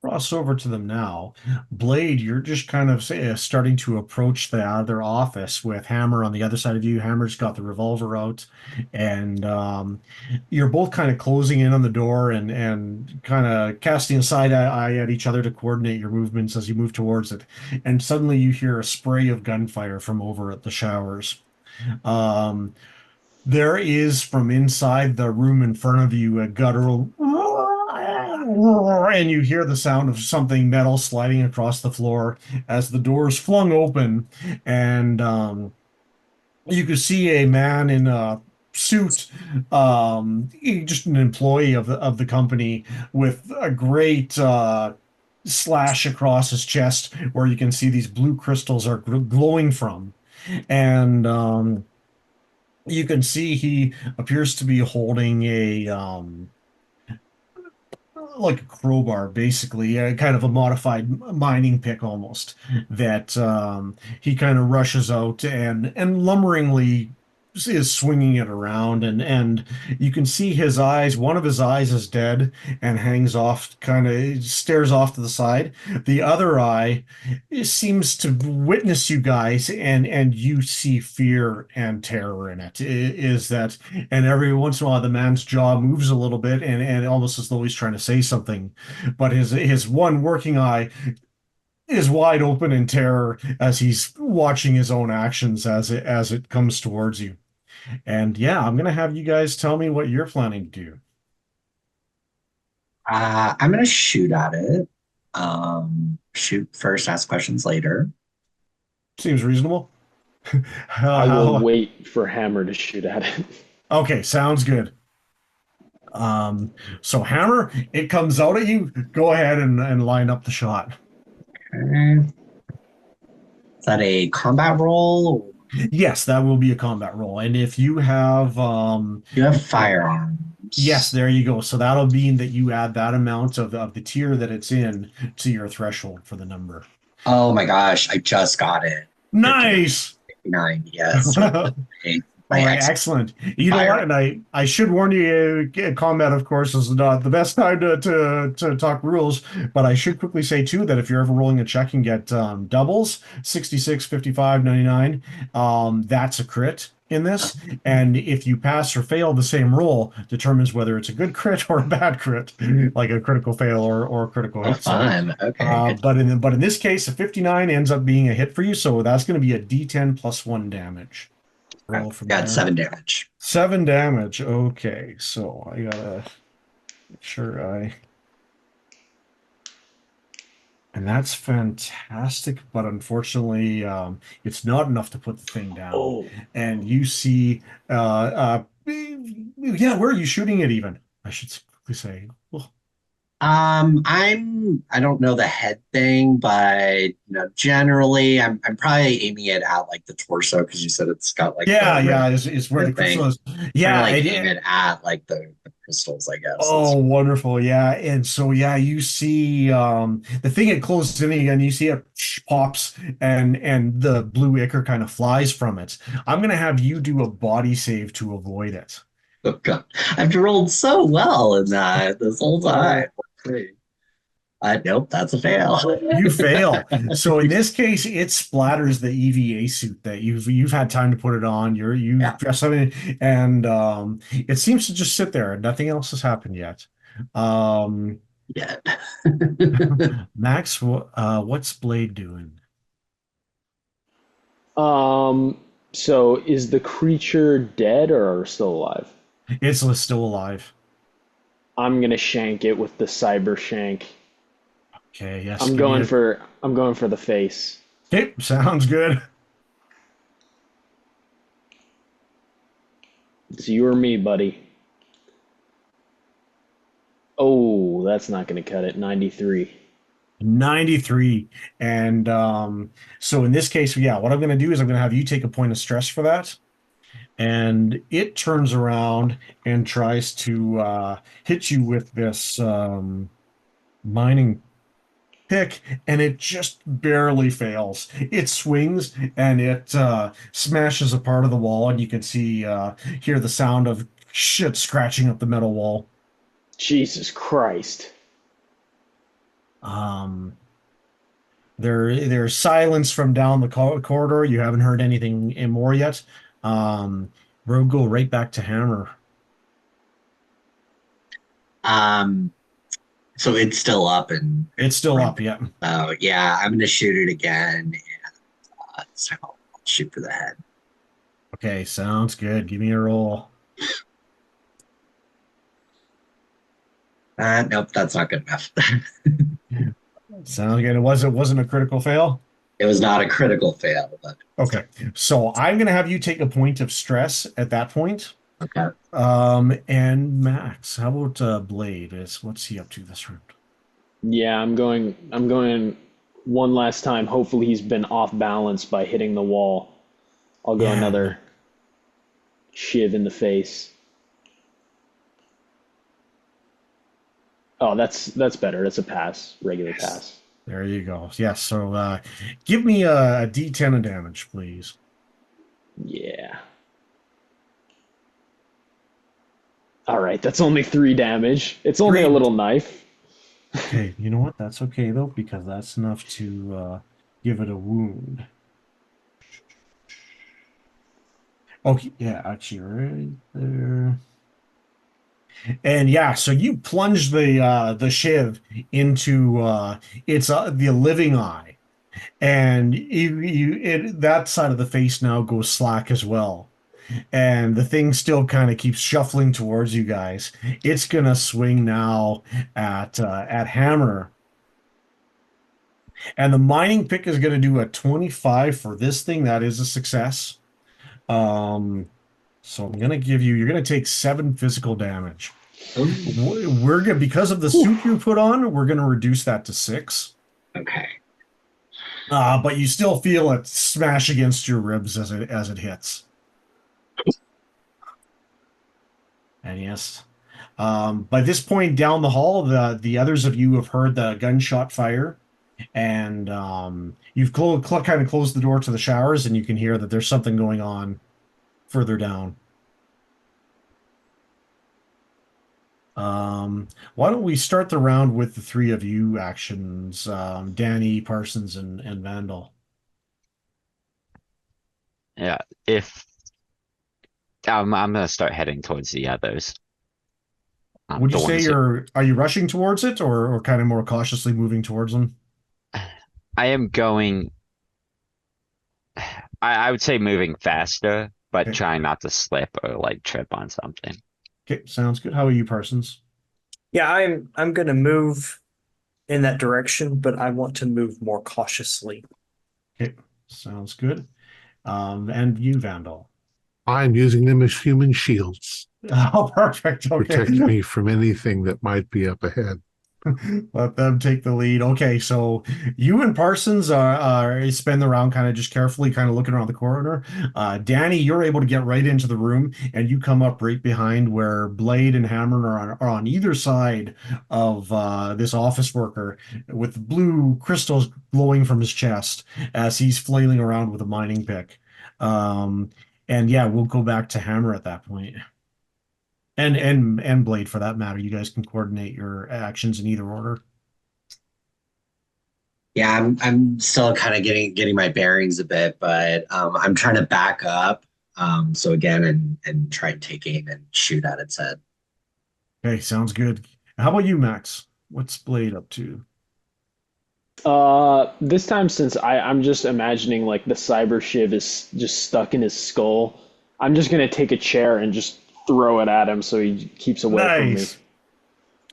cross over to them now. Blade, you're just kind of starting to approach their office with Hammer on the other side of you. Hammer's got the revolver out, and you're both kind of closing in on the door and kind of casting a side eye at each other to coordinate your movements as you move towards it. And suddenly you hear a spray of gunfire from over at the showers. Um, there is from inside the room in front of you a guttural, and you hear the sound of something metal sliding across the floor as the doors flung open, and you can see a man in a suit, just an employee of the company with a great slash across his chest where you can see these blue crystals are glowing from, and you can see he appears to be holding a like a crowbar, basically, kind of a modified mining pick almost, that he kind of rushes out and lumberingly is swinging it around, and you can see his eyes. One of his eyes is dead and hangs off, kind of stares off to the side. The other eye seems to witness you guys, and you see fear and terror in it. Is that, and every once in a while the man's jaw moves a little bit, and almost as though he's trying to say something, but his one working eye is wide open in terror as he's watching his own actions as it comes towards you. And yeah, I'm gonna have you guys tell me what you're planning to do. I'm gonna shoot at it. Shoot first, ask questions later. Seems reasonable. I will wait for Hammer to shoot at it. Okay, sounds good. So Hammer, it comes out at you. Go ahead and line up the shot. Okay. Is that a combat roll? Yes, that will be a combat roll. And if you have You have firearms. yes, there you go. So that'll mean that you add that amount of the tier that it's in to your threshold for the number. Oh my gosh, I just got it. Nice. 59, yes. All right, excellent. You know what? And I should warn you, combat, of course, is not the best time to talk rules, but I should quickly say, too, that if you're ever rolling a check and get doubles, 66, 55, 99, that's a crit in this. And if you pass or fail the same roll, determines whether it's a good crit or a bad crit, like a critical fail or a critical hit. Fun. Okay. But in this case, a 59 ends up being a hit for you, so that's going to be a D10 plus 1 damage. Roll from Got there. 7 damage. 7 damage. Okay, so I gotta make sure and that's fantastic, but unfortunately, it's not enough to put the thing down. Oh. And you see, yeah, where are you shooting it even? I should quickly say. Oh. I don't know the head thing, but generally I'm probably aiming it at like the torso because you said it's got like it's where the crystal is. Yeah, aim it at like the crystals, I guess. Oh, wonderful. Yeah. And so you see the thing it closes in again, you see it pops and the blue ichor kind of flies from it. I'm gonna have you do a body save to avoid it. Oh god. I've rolled so well in that this whole time. Nope, that's a fail. You fail. So in this case, it splatters the EVA suit that you've had time to put it on. You dress up in it, and it seems to just sit there. Nothing else has happened yet. Max, what's Blade doing? So is the creature dead or still alive? It's still alive. I'm gonna shank it with the cyber shank. Okay, yes. I'm going for the face. Okay, sounds good. It's you or me, buddy. Oh, that's not gonna cut it. 93. 93. And so in this case, what I'm going to do is I'm going to have you take a point of stress for that. And it turns around and tries to hit you with this mining pick, and it just barely fails. It swings and it smashes a part of the wall, and you can hear the sound of shit scratching up the metal wall. Jesus Christ. Um, there's silence from down the corridor. You haven't heard anything more yet. We'll go right back to Hammer. So it's still up and It's still up, yeah. oh yeah, I'm gonna shoot it again. And, so I'll shoot for the head. Okay, sounds good. Give me a roll. Nope, that's not good enough. Sounds good. It wasn't a critical fail. It was not a critical fail, but Okay, so I'm gonna have you take a point of stress at that point. okay. And Max, how about Blade? What's he up to this round? Yeah, I'm going one last time. Hopefully he's been off balance by hitting the wall. I'll go Yeah. another shiv in the face. Oh, that's better. That's a pass, regular pass. There you go. Yes. So give me a D10 of damage, please. Yeah. All right, that's only 3 damage. It's only a Three. little knife. Okay, you know what? That's okay though, because that's enough to give it a wound. Okay, yeah, actually, right there. And yeah, so you plunge the shiv into its the living eye, and that side of the face now goes slack as well. And the thing still kind of keeps shuffling towards you guys. It's gonna swing now at Hammer, and the mining pick is gonna do a 25 for this thing. That is a success. So I'm gonna give you. You're gonna take 7 physical damage. We're gonna because of the suit you put on. We're gonna reduce that to 6. Okay. But you still feel it smash against your ribs as it hits. And yes, by this point down the hall, the others of you have heard the gunshot fire, and you've kind of closed the door to the showers, and you can hear that there's something going on further down. Why don't we start the round with the 3 of you actions, Danny, Parsons, and Vandal. Yeah, if I'm gonna start heading towards the others. Would you The say ones that are you rushing towards it or kind of more cautiously moving towards them? I am going. I would say moving faster, but Okay. trying not to slip or like trip on something. Okay, sounds good. How are you, Parsons? Yeah, I'm gonna move in that direction, but I want to move more cautiously. Okay, sounds good. And you, Vandal. I'm using them as human shields, Oh, perfect. Okay. protect me from anything that might be up ahead. Let them take the lead. Okay, so you and Parsons spend the round kind of just carefully kind of looking around the corridor. Danny, you're able to get right into the room, and you come up right behind where Blade and Hammer are on either side of this office worker with blue crystals glowing from his chest as he's flailing around with a mining pick. And yeah, we'll go back to Hammer at that point. And Blade for that matter. You guys can coordinate your actions in either order. Yeah, I'm still kind of getting my bearings a bit, but I'm trying to back up. So again, and try and take aim and shoot at its head. Okay, sounds good. How about you, Max? What's Blade up to? This time since I'm just imagining like the cyber shiv is just stuck in his skull, I'm just gonna take a chair and just throw it at him so he keeps away from me. Nice.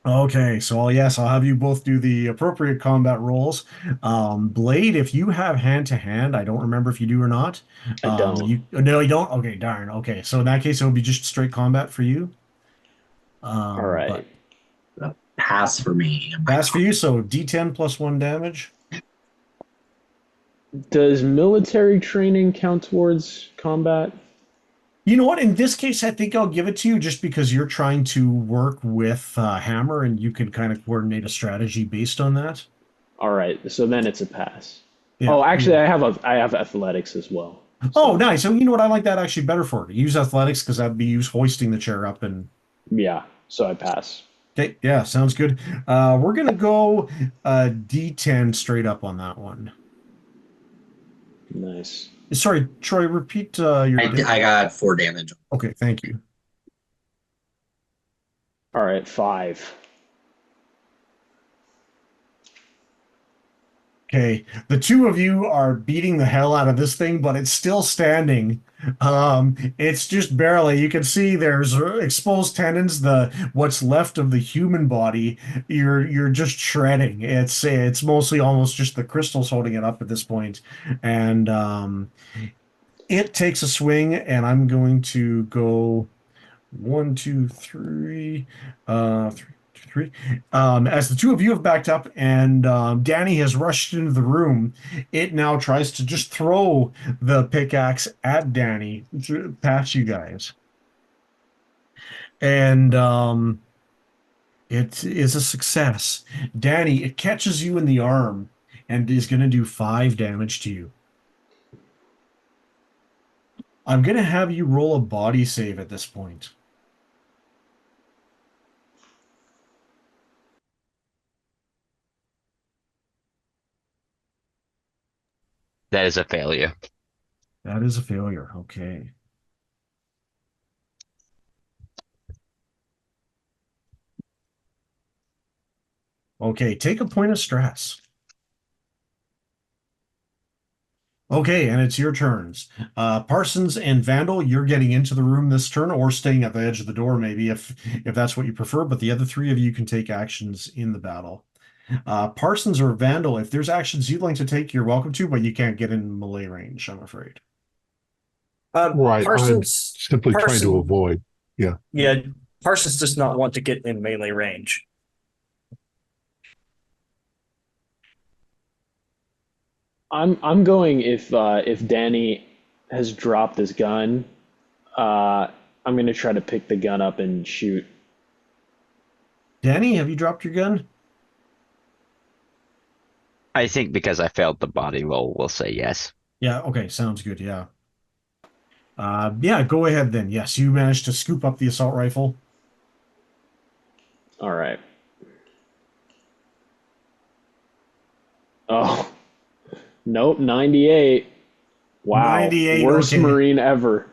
Okay, so yes, I'll have you both do the appropriate combat rolls. Blade, if you have hand to hand, I don't remember if you do or not. I don't. No, you don't. Okay, darn. Okay, so in that case, it would be just straight combat for you. All But right. Pass for me. pass for you. So D10 plus 1 damage. Does military training count towards combat? You know what? In this case, I think I'll give it to you just because you're trying to work with Hammer, and you can kind of coordinate a strategy based on that. All right, so then it's a pass. Yeah. Oh, actually, I have athletics as well. Oh, nice. So you know what? I like that actually better for it. Use athletics because that'd be use hoisting the chair up and Yeah, so I pass. Okay, yeah, sounds good. We're gonna go D10 straight up on that one. Nice. Sorry, Troy, repeat your. I got 4 damage. Okay, thank you. All right, 5. Okay, the two of you are beating the hell out of this thing, but it's still standing. It's just barely. You can see there's exposed tendons, the what's left of the human body. You're just shredding. It's mostly almost just the crystals holding it up at this point, and it takes a swing, and I'm going to go 1, 2, 3, 3, 2, 3. As the two of you have backed up and Danny has rushed into the room, it now tries to just throw the pickaxe at Danny past you guys. And it is a success. Danny, it catches you in the arm and is going to do 5 damage to you. I'm going to have you roll a body save at this point. That is a failure. That is a failure. Okay. Okay, take a point of stress. Okay, and it's your turns. Parsons and Vandal, you're getting into the room this turn or staying at the edge of the door, maybe if that's what you prefer, but the other 3 of you can take actions in the battle. Parsons or Vandal, if there's actions you'd like to take, you're welcome to, but you can't get in melee range, I'm afraid. Right. I'm Parsons, simply trying to avoid. Yeah. Yeah, Parsons does not want to get in melee range. I'm going if Danny has dropped his gun, I'm gonna try to pick the gun up and shoot. Danny, have you dropped your gun? I think because I failed the body roll, we'll say yes. Yeah, okay, sounds good, yeah. Yeah, go ahead then. Yes, you managed to scoop up the assault rifle. All right. Oh, nope, 98. Wow, 98, worst okay. Marine ever.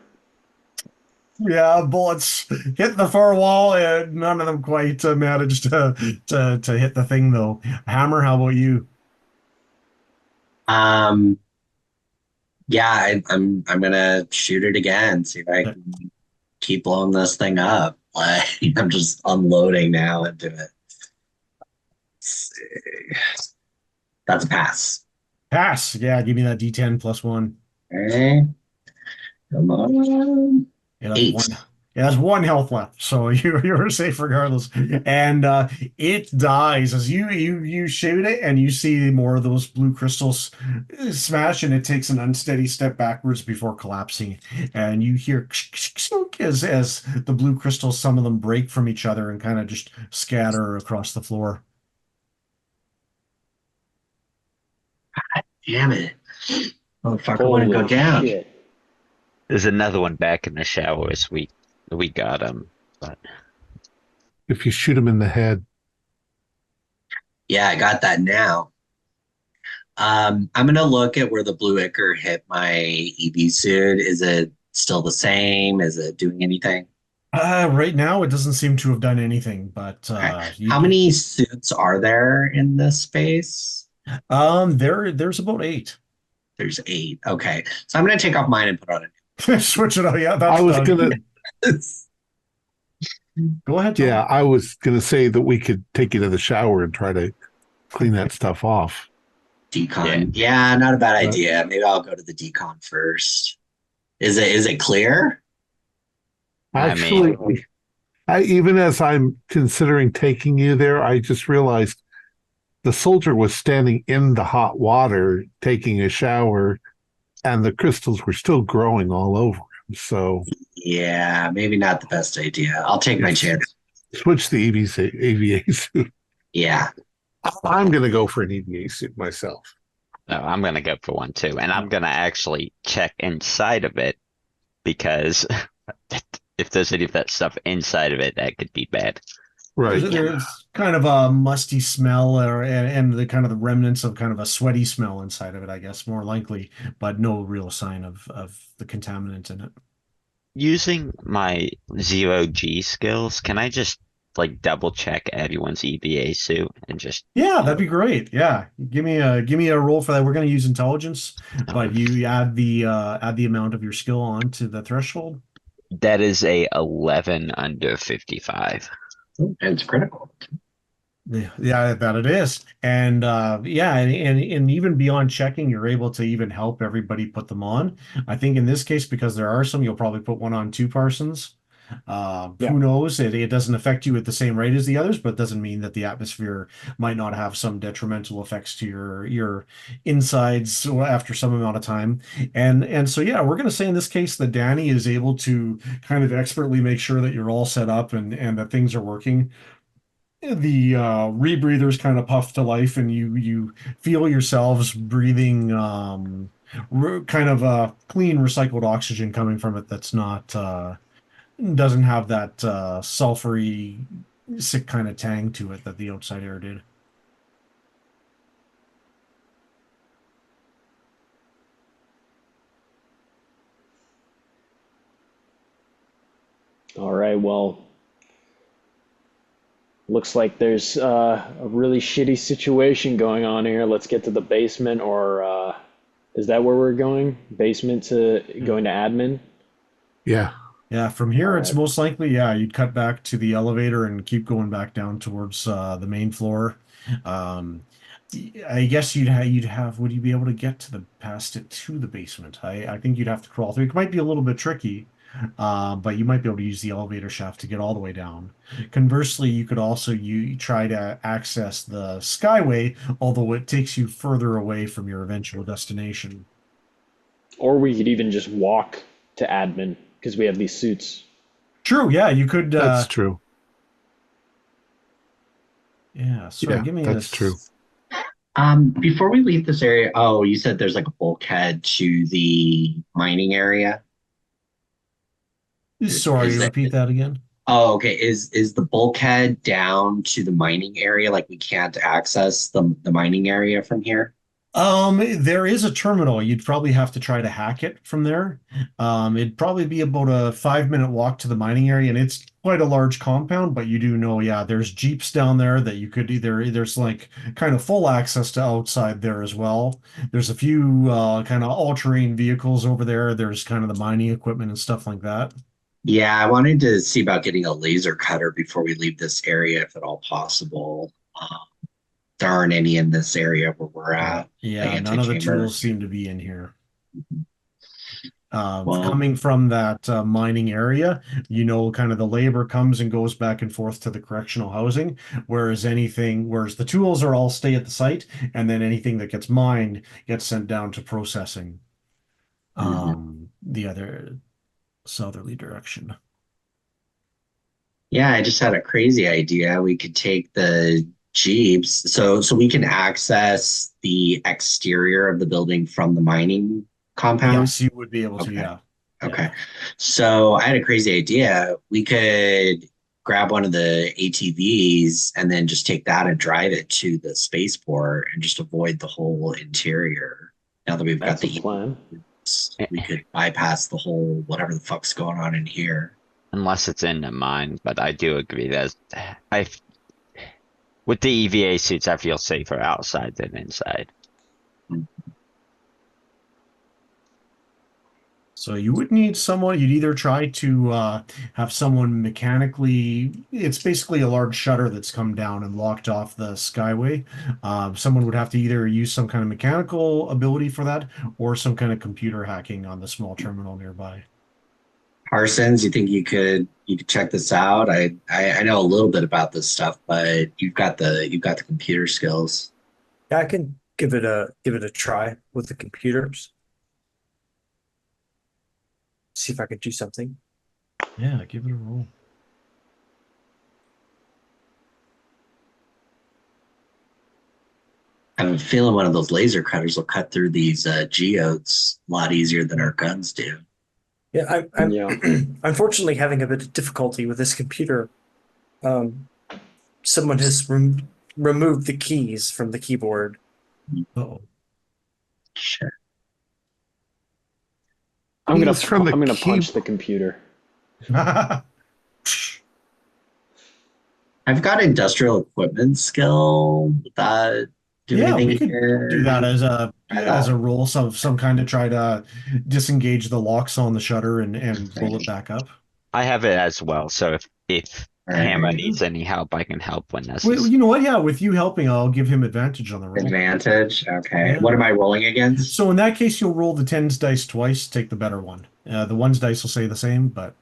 Yeah, bullets hit the far wall, and none of them quite managed to hit the thing though. Hammer, how about you? Yeah, I'm gonna shoot it again. See if I can keep blowing this thing up. Like I'm just unloading now into it. Let's see. That's a pass. Pass. Yeah, give me that D10 +1. Okay. Come on. Yeah, that's 8. one. Yeah, that's 1 health left, so you're safe regardless. And it dies as you shoot it, and you see more of those blue crystals smash, and it takes an unsteady step backwards before collapsing. And you hear as the blue crystals, some of them break from each other and kind of just scatter across the floor. Damn it. Motherfucker wouldn't go Holy down. shit. There's another one back in the showers. We got him, but If you shoot him in the head. Yeah, I got that now. I'm gonna look at where the blue ichor hit my EV suit. Is it still the same? Is it doing anything? Right now, it doesn't seem to have done anything, but Okay. How many suits are there in this space? there's about 8. There's 8. Okay. So I'm gonna take off mine and put on Switch it out. Yeah, that's I was done. gonna it. Go ahead, Tom. yeah, I was gonna say that we could take you to the shower and try to clean that stuff off. Decon. Yeah, not a bad idea. Maybe I'll go to the decon first. Is it clear? Actually, even as I'm considering taking you there, I just realized the soldier was standing in the hot water taking a shower, and the crystals were still growing all over him. So Yeah, maybe not the best idea. I'll take my chance. switch the EVA suit. Yeah. I'm going to go for an EVA suit myself. no, I'm gonna go for one too, and I'm gonna actually check inside of it because if there's any of that stuff inside of it, that could be bad. Right. There's kind of a musty smell, and the kind of the remnants of kind of a sweaty smell inside of it, I guess, more likely, but no real sign of the contaminant in it. Using my zero G skills, can I just like double check everyone's EVA suit and just Yeah, that'd be great. Yeah, give me a roll for that. We're going to use intelligence, but you add the amount of your skill on to the threshold. that is a 11 under 55. And it's critical. Yeah, that it is. And yeah, and even beyond checking, you're able to even help everybody put them on. I think in this case, because there are some, you'll probably put one on two Parsons. Yeah. Who knows? It doesn't affect you at the same rate as the others, but it doesn't mean that the atmosphere might not have some detrimental effects to your insides after some amount of time. And so yeah, we're going to say in this case that Danny is able to kind of expertly make sure that you're all set up and that things are working. The rebreathers kind of puff to life, and you feel yourselves breathing kind of clean recycled oxygen coming from it that's not doesn't have that sulfury sick kind of tang to it that the outside air did. All right, well, looks like there's a really shitty situation going on here. Let's get to the basement, or is that where we're going? Basement to going to admin? Yeah. Yeah, from here All it's right. most likely, yeah, you'd cut back to the elevator and keep going back down towards the main floor. Um, I guess you'd have would you be able to get to the past it to the basement? I think you'd have to crawl through. It might be a little bit tricky, but you might be able to use the elevator shaft to get all the way down. Conversely, you could also you try to access the skyway, although it takes you further away from your eventual destination. Or we could even just walk to admin because we have these suits. True, yeah, you could That's true. yeah, sorry, Yeah, give me that's this. true. Before we leave this area, oh, you said there's like a bulkhead to the mining area. Sorry, Is that? repeat that again. Oh, okay. Is the bulkhead down to the mining area? Like we can't access the mining area from here? There is a terminal. You'd probably have to try to hack it from there. It'd probably be about a 5 minute walk to the mining area, and it's quite a large compound, but you do know, yeah, there's jeeps down there that you could there's like kind of full access to outside there as well. There's a few kind of all-terrain vehicles over there. There's kind of the mining equipment and stuff like that. Yeah, I wanted to see about getting a laser cutter before we leave this area, if at all possible. There aren't any in this area where we're at, the Yeah, none of the antechamber. tools seem to be in here. Well, Coming from that mining area, you know, kind of the labor comes and goes back and forth to the correctional housing, whereas the tools are all stay at the site, and then anything that gets mined gets sent down to processing. The other southerly direction. yeah, I just had a crazy idea. We could take the Jeeps, so we can access the exterior of the building from the mining compound. Yes, you would be able to, Okay. yeah. Okay. So I had a crazy idea. We could grab one of the ATVs and then just take that and drive it to the spaceport and just avoid the whole interior. Now that we've got That's a the plan. we could bypass the whole whatever the fuck's going on in here. Unless it's in the mine, but I do agree that I with the EVA suits I feel safer outside than inside. So you would need someone, you'd either try to have someone mechanically, it's basically a large shutter that's come down and locked off the skyway. Someone would have to either use some kind of mechanical ability for that or some kind of computer hacking on the small terminal nearby. Parsons, you think you could check this out? I know a little bit about this stuff, but you've got the computer skills. Yeah, I can give it a try with the computers. See if I could do something. Yeah, give it a roll. I have a feeling one of those laser cutters will cut through these geodes a lot easier than our guns do. Yeah, I'm Yeah. unfortunately having a bit of difficulty with this computer. Someone has removed the keys from the keyboard. Uh-oh. Sure. I'm gonna Keys from the I'm gonna key. punch the computer. I've got industrial equipment skill. Would that do Yeah, we anything could do here? that Try as that. a roll, some kind to try to disengage the locks on the shutter and pull it back up. I have it as well, so if All Hammer right. needs any help, I can help when Well, necessary. you know what? Yeah, with you helping, I'll give him advantage on the roll. Advantage. Okay. Yeah. What am I rolling against? So in that case, you'll roll the tens dice twice, take the better one. The ones dice will say the same, but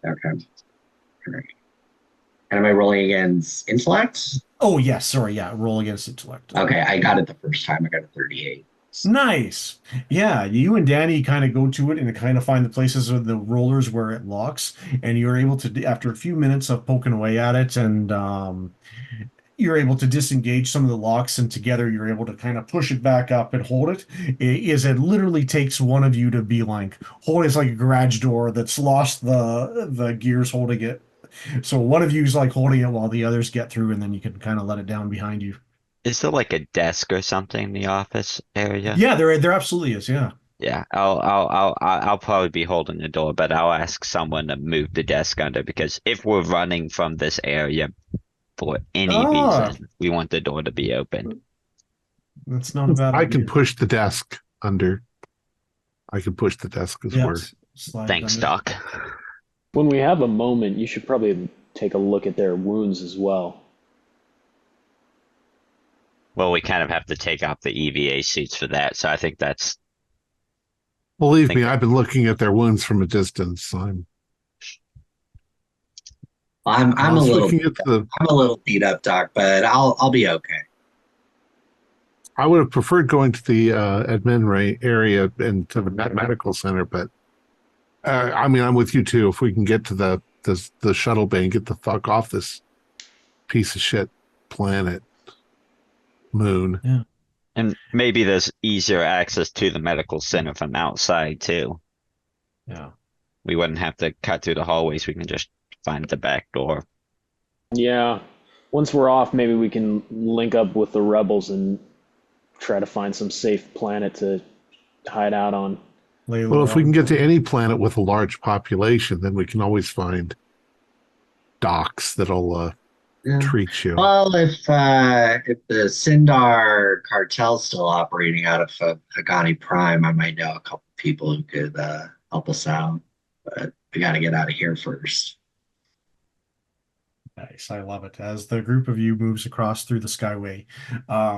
Okay. All right. And am I rolling against intellect? oh yes, sorry, yeah, roll against intellect. Okay, I got it the first time. I got a 38. Nice. Yeah, you and Danny kind of go to it and kind of find the places of the rollers where it locks, and you're able to, after a few minutes of poking away at it, and you're able to disengage some of the locks, and together you're able to kind of push it back up and hold it. It literally takes one of you to be like, hold it's like a garage door that's lost the gears holding it. So one of you's like holding it while the others get through, and then you can kind of let it down behind you. Is there like a desk or something in the office area? Yeah, there absolutely is. Yeah. Yeah, I'll probably be holding the door, but I'll ask someone to move the desk under because if we're running from this area for any Ah, reason, we want the door to be open. that's not a bad I idea. can push the desk under. I can push the desk as Yeah, well. slide it Thanks, under. Doc. When we have a moment, you should probably take a look at their wounds as well. Well, we kind of have to take off the EVA suits for that, so I think that's Believe Think me, that- I've been looking at their wounds from a distance. I'm I a was little looking at the. I'm a little beat up, Doc, but I'll be okay. I would have preferred going to the admin area and to the medical center, but I mean, I'm with you too. If we can get to the shuttle bay and get the fuck off this piece of shit planet moon. Yeah. and maybe there's easier access to the medical center from outside too. Yeah. We wouldn't have to cut through the hallways. We can just find the back door. Yeah. Once we're off, maybe we can link up with the rebels and try to find some safe planet to hide out on. Well, if we can get to any planet with a large population, then we can always find docks that'll Yeah. treat you. Well, if the Sindar cartel's still operating out of Hagani Prime, I might know a couple people who could help us out. But we got to get out of here first. Nice. I love it. As the group of you moves across through the skyway,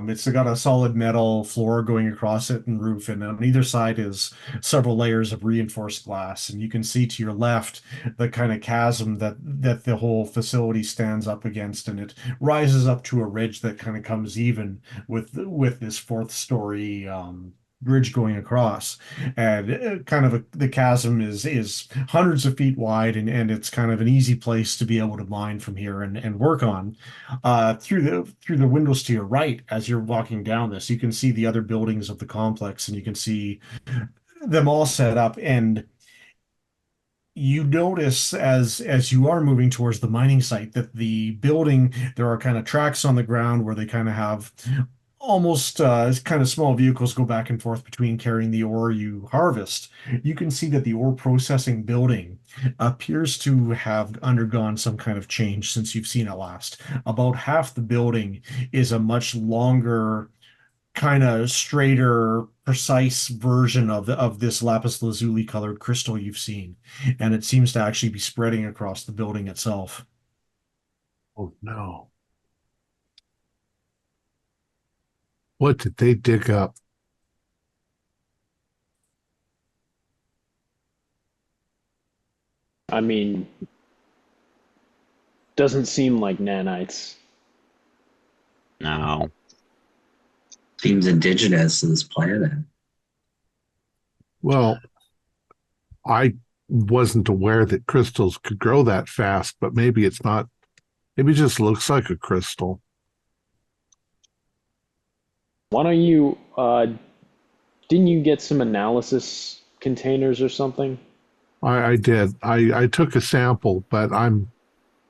it's got a solid metal floor going across it and roof, and on either side is several layers of reinforced glass. And you can see to your left the kind of chasm that the whole facility stands up against, and it rises up to a ridge that kind of comes even with this fourth story bridge going across, and the chasm is hundreds of feet wide, and it's kind of an easy place to be able to mine from here and work on. Through the windows to your right, as you're walking down this, you can see the other buildings of the complex, and you can see them all set up. And you notice as you are moving towards the mining site that the building, there are kind of tracks on the ground where they kind of have almost kind of small vehicles go back and forth between carrying the ore you harvest. You can see that the ore processing building appears to have undergone some kind of change since you've seen it last. About half the building is a much longer, kind of straighter, precise version of this lapis lazuli colored crystal you've seen, and it seems to actually be spreading across the building itself. Oh no. What did they dig up? I mean, doesn't seem like nanites. No. Seems indigenous to this planet. Well, I wasn't aware that crystals could grow that fast, but maybe it's not. Maybe it just looks like a crystal. Why don't you, didn't you get some analysis containers or something? I did. I took a sample, but I'm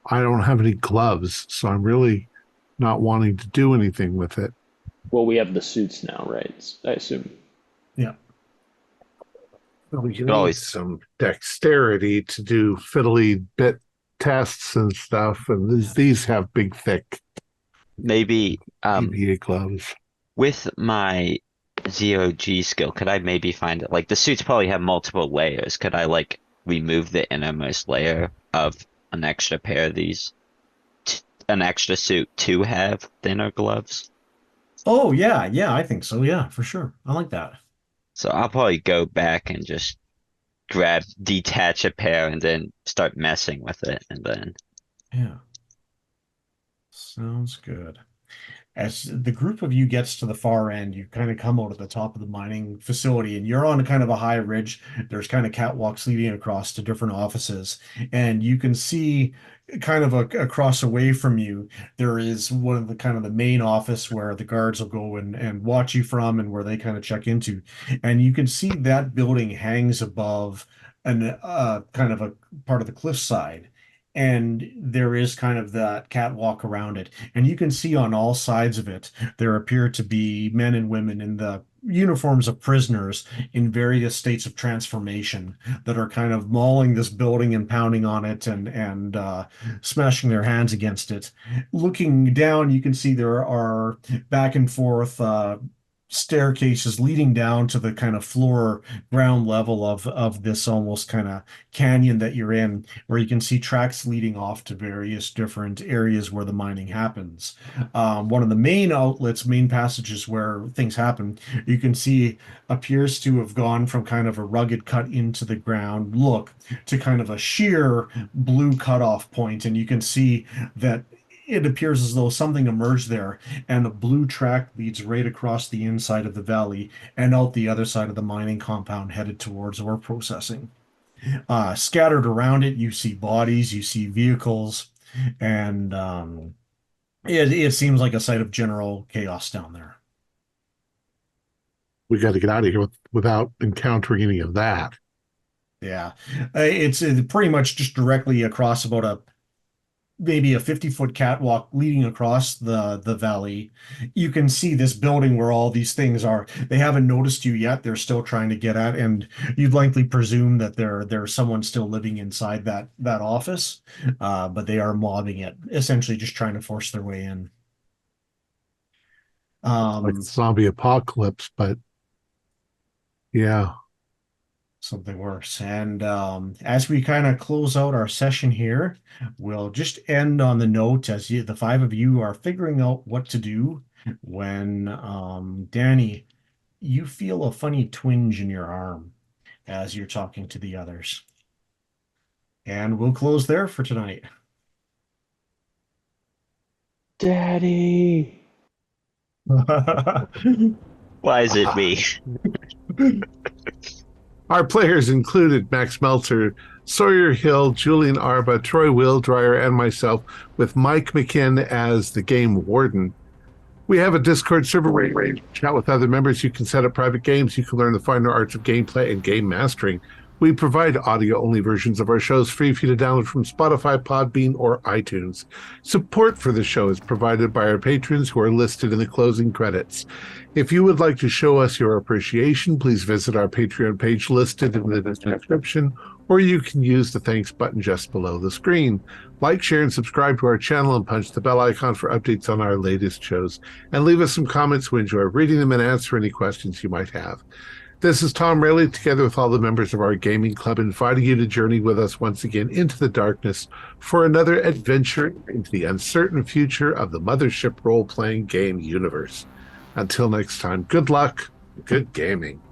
I don't have any gloves, so I'm really not wanting to do anything with it. Well, we have the suits now, right? I assume. Yeah. Well, you Could need always- some dexterity to do fiddly bit tests and stuff, and these have big, thick Maybe EVA gloves. with my ZOG skill, could I maybe find it? Like the suits probably have multiple layers. Could I like remove the innermost layer of an extra pair of these, an extra suit to have thinner gloves? Oh, yeah. Yeah, I think so. Yeah, for sure. I like that. So I'll probably go back and just detach a pair and then start messing with it, and then Yeah. Sounds good. As the group of you gets to the far end, you kind of come out at the top of the mining facility, and you're on kind of a high ridge. There's kind of catwalks leading across to different offices, and you can see kind of across away from you, there is one of the kind of the main office where the guards will go and watch you from, and where they kind of check into. And you can see that building hangs above an kind of a part of the cliffside. And there is kind of that catwalk around it. And you can see on all sides of it, there appear to be men and women in the uniforms of prisoners in various states of transformation that are kind of mauling this building and pounding on it and smashing their hands against it. Looking down, you can see there are back and forth staircases leading down to the kind of floor ground level of this almost kind of canyon that you're in, where you can see tracks leading off to various different areas where the mining happens. One of the main outlets, main passages where things happen, you can see appears to have gone from kind of a rugged cut into the ground look to kind of a sheer blue cutoff point, and you can see that it appears as though something emerged there, and a blue track leads right across the inside of the valley and out the other side of the mining compound headed towards ore processing. Scattered around it, you see bodies, you see vehicles, and it seems like a site of general chaos down there. We got to get out of here without encountering any of that. Yeah, it's pretty much just directly across about maybe a 50-foot catwalk leading across the valley. You can see this building where all these things are. They haven't noticed you yet. They're still trying to get at, and you'd likely presume that there's someone still living inside that office, but they are mobbing it, essentially just trying to force their way in. Like zombie apocalypse, but yeah. Something worse. And as we kind of close out our session here, we'll just end on the note as the five of you are figuring out what to do when, Danny, you feel a funny twinge in your arm as you're talking to the others. And we'll close there for tonight. Daddy. why is it me? Our players included Max Meltzer, Sawyer Hill, Julian Arba, Troy Wheeldryer, and myself, with Mike McKen as the game warden. We have a Discord server where you can chat with other members. You can set up private games. You can learn the finer arts of gameplay and game mastering. We provide audio-only versions of our shows free for you to download from Spotify, Podbean, or iTunes. Support for the show is provided by our patrons who are listed in the closing credits. If you would like to show us your appreciation, please visit our Patreon page listed in the description, or you can use the thanks button just below the screen. Like, share, and subscribe to our channel, and punch the bell icon for updates on our latest shows. And leave us some comments. We enjoy reading them and answer any questions you might have. This is Thom Raley, together with all the members of our gaming club, inviting you to journey with us once again into the darkness for another adventure into the uncertain future of the Mothership role-playing game universe. Until next time, good luck, good gaming.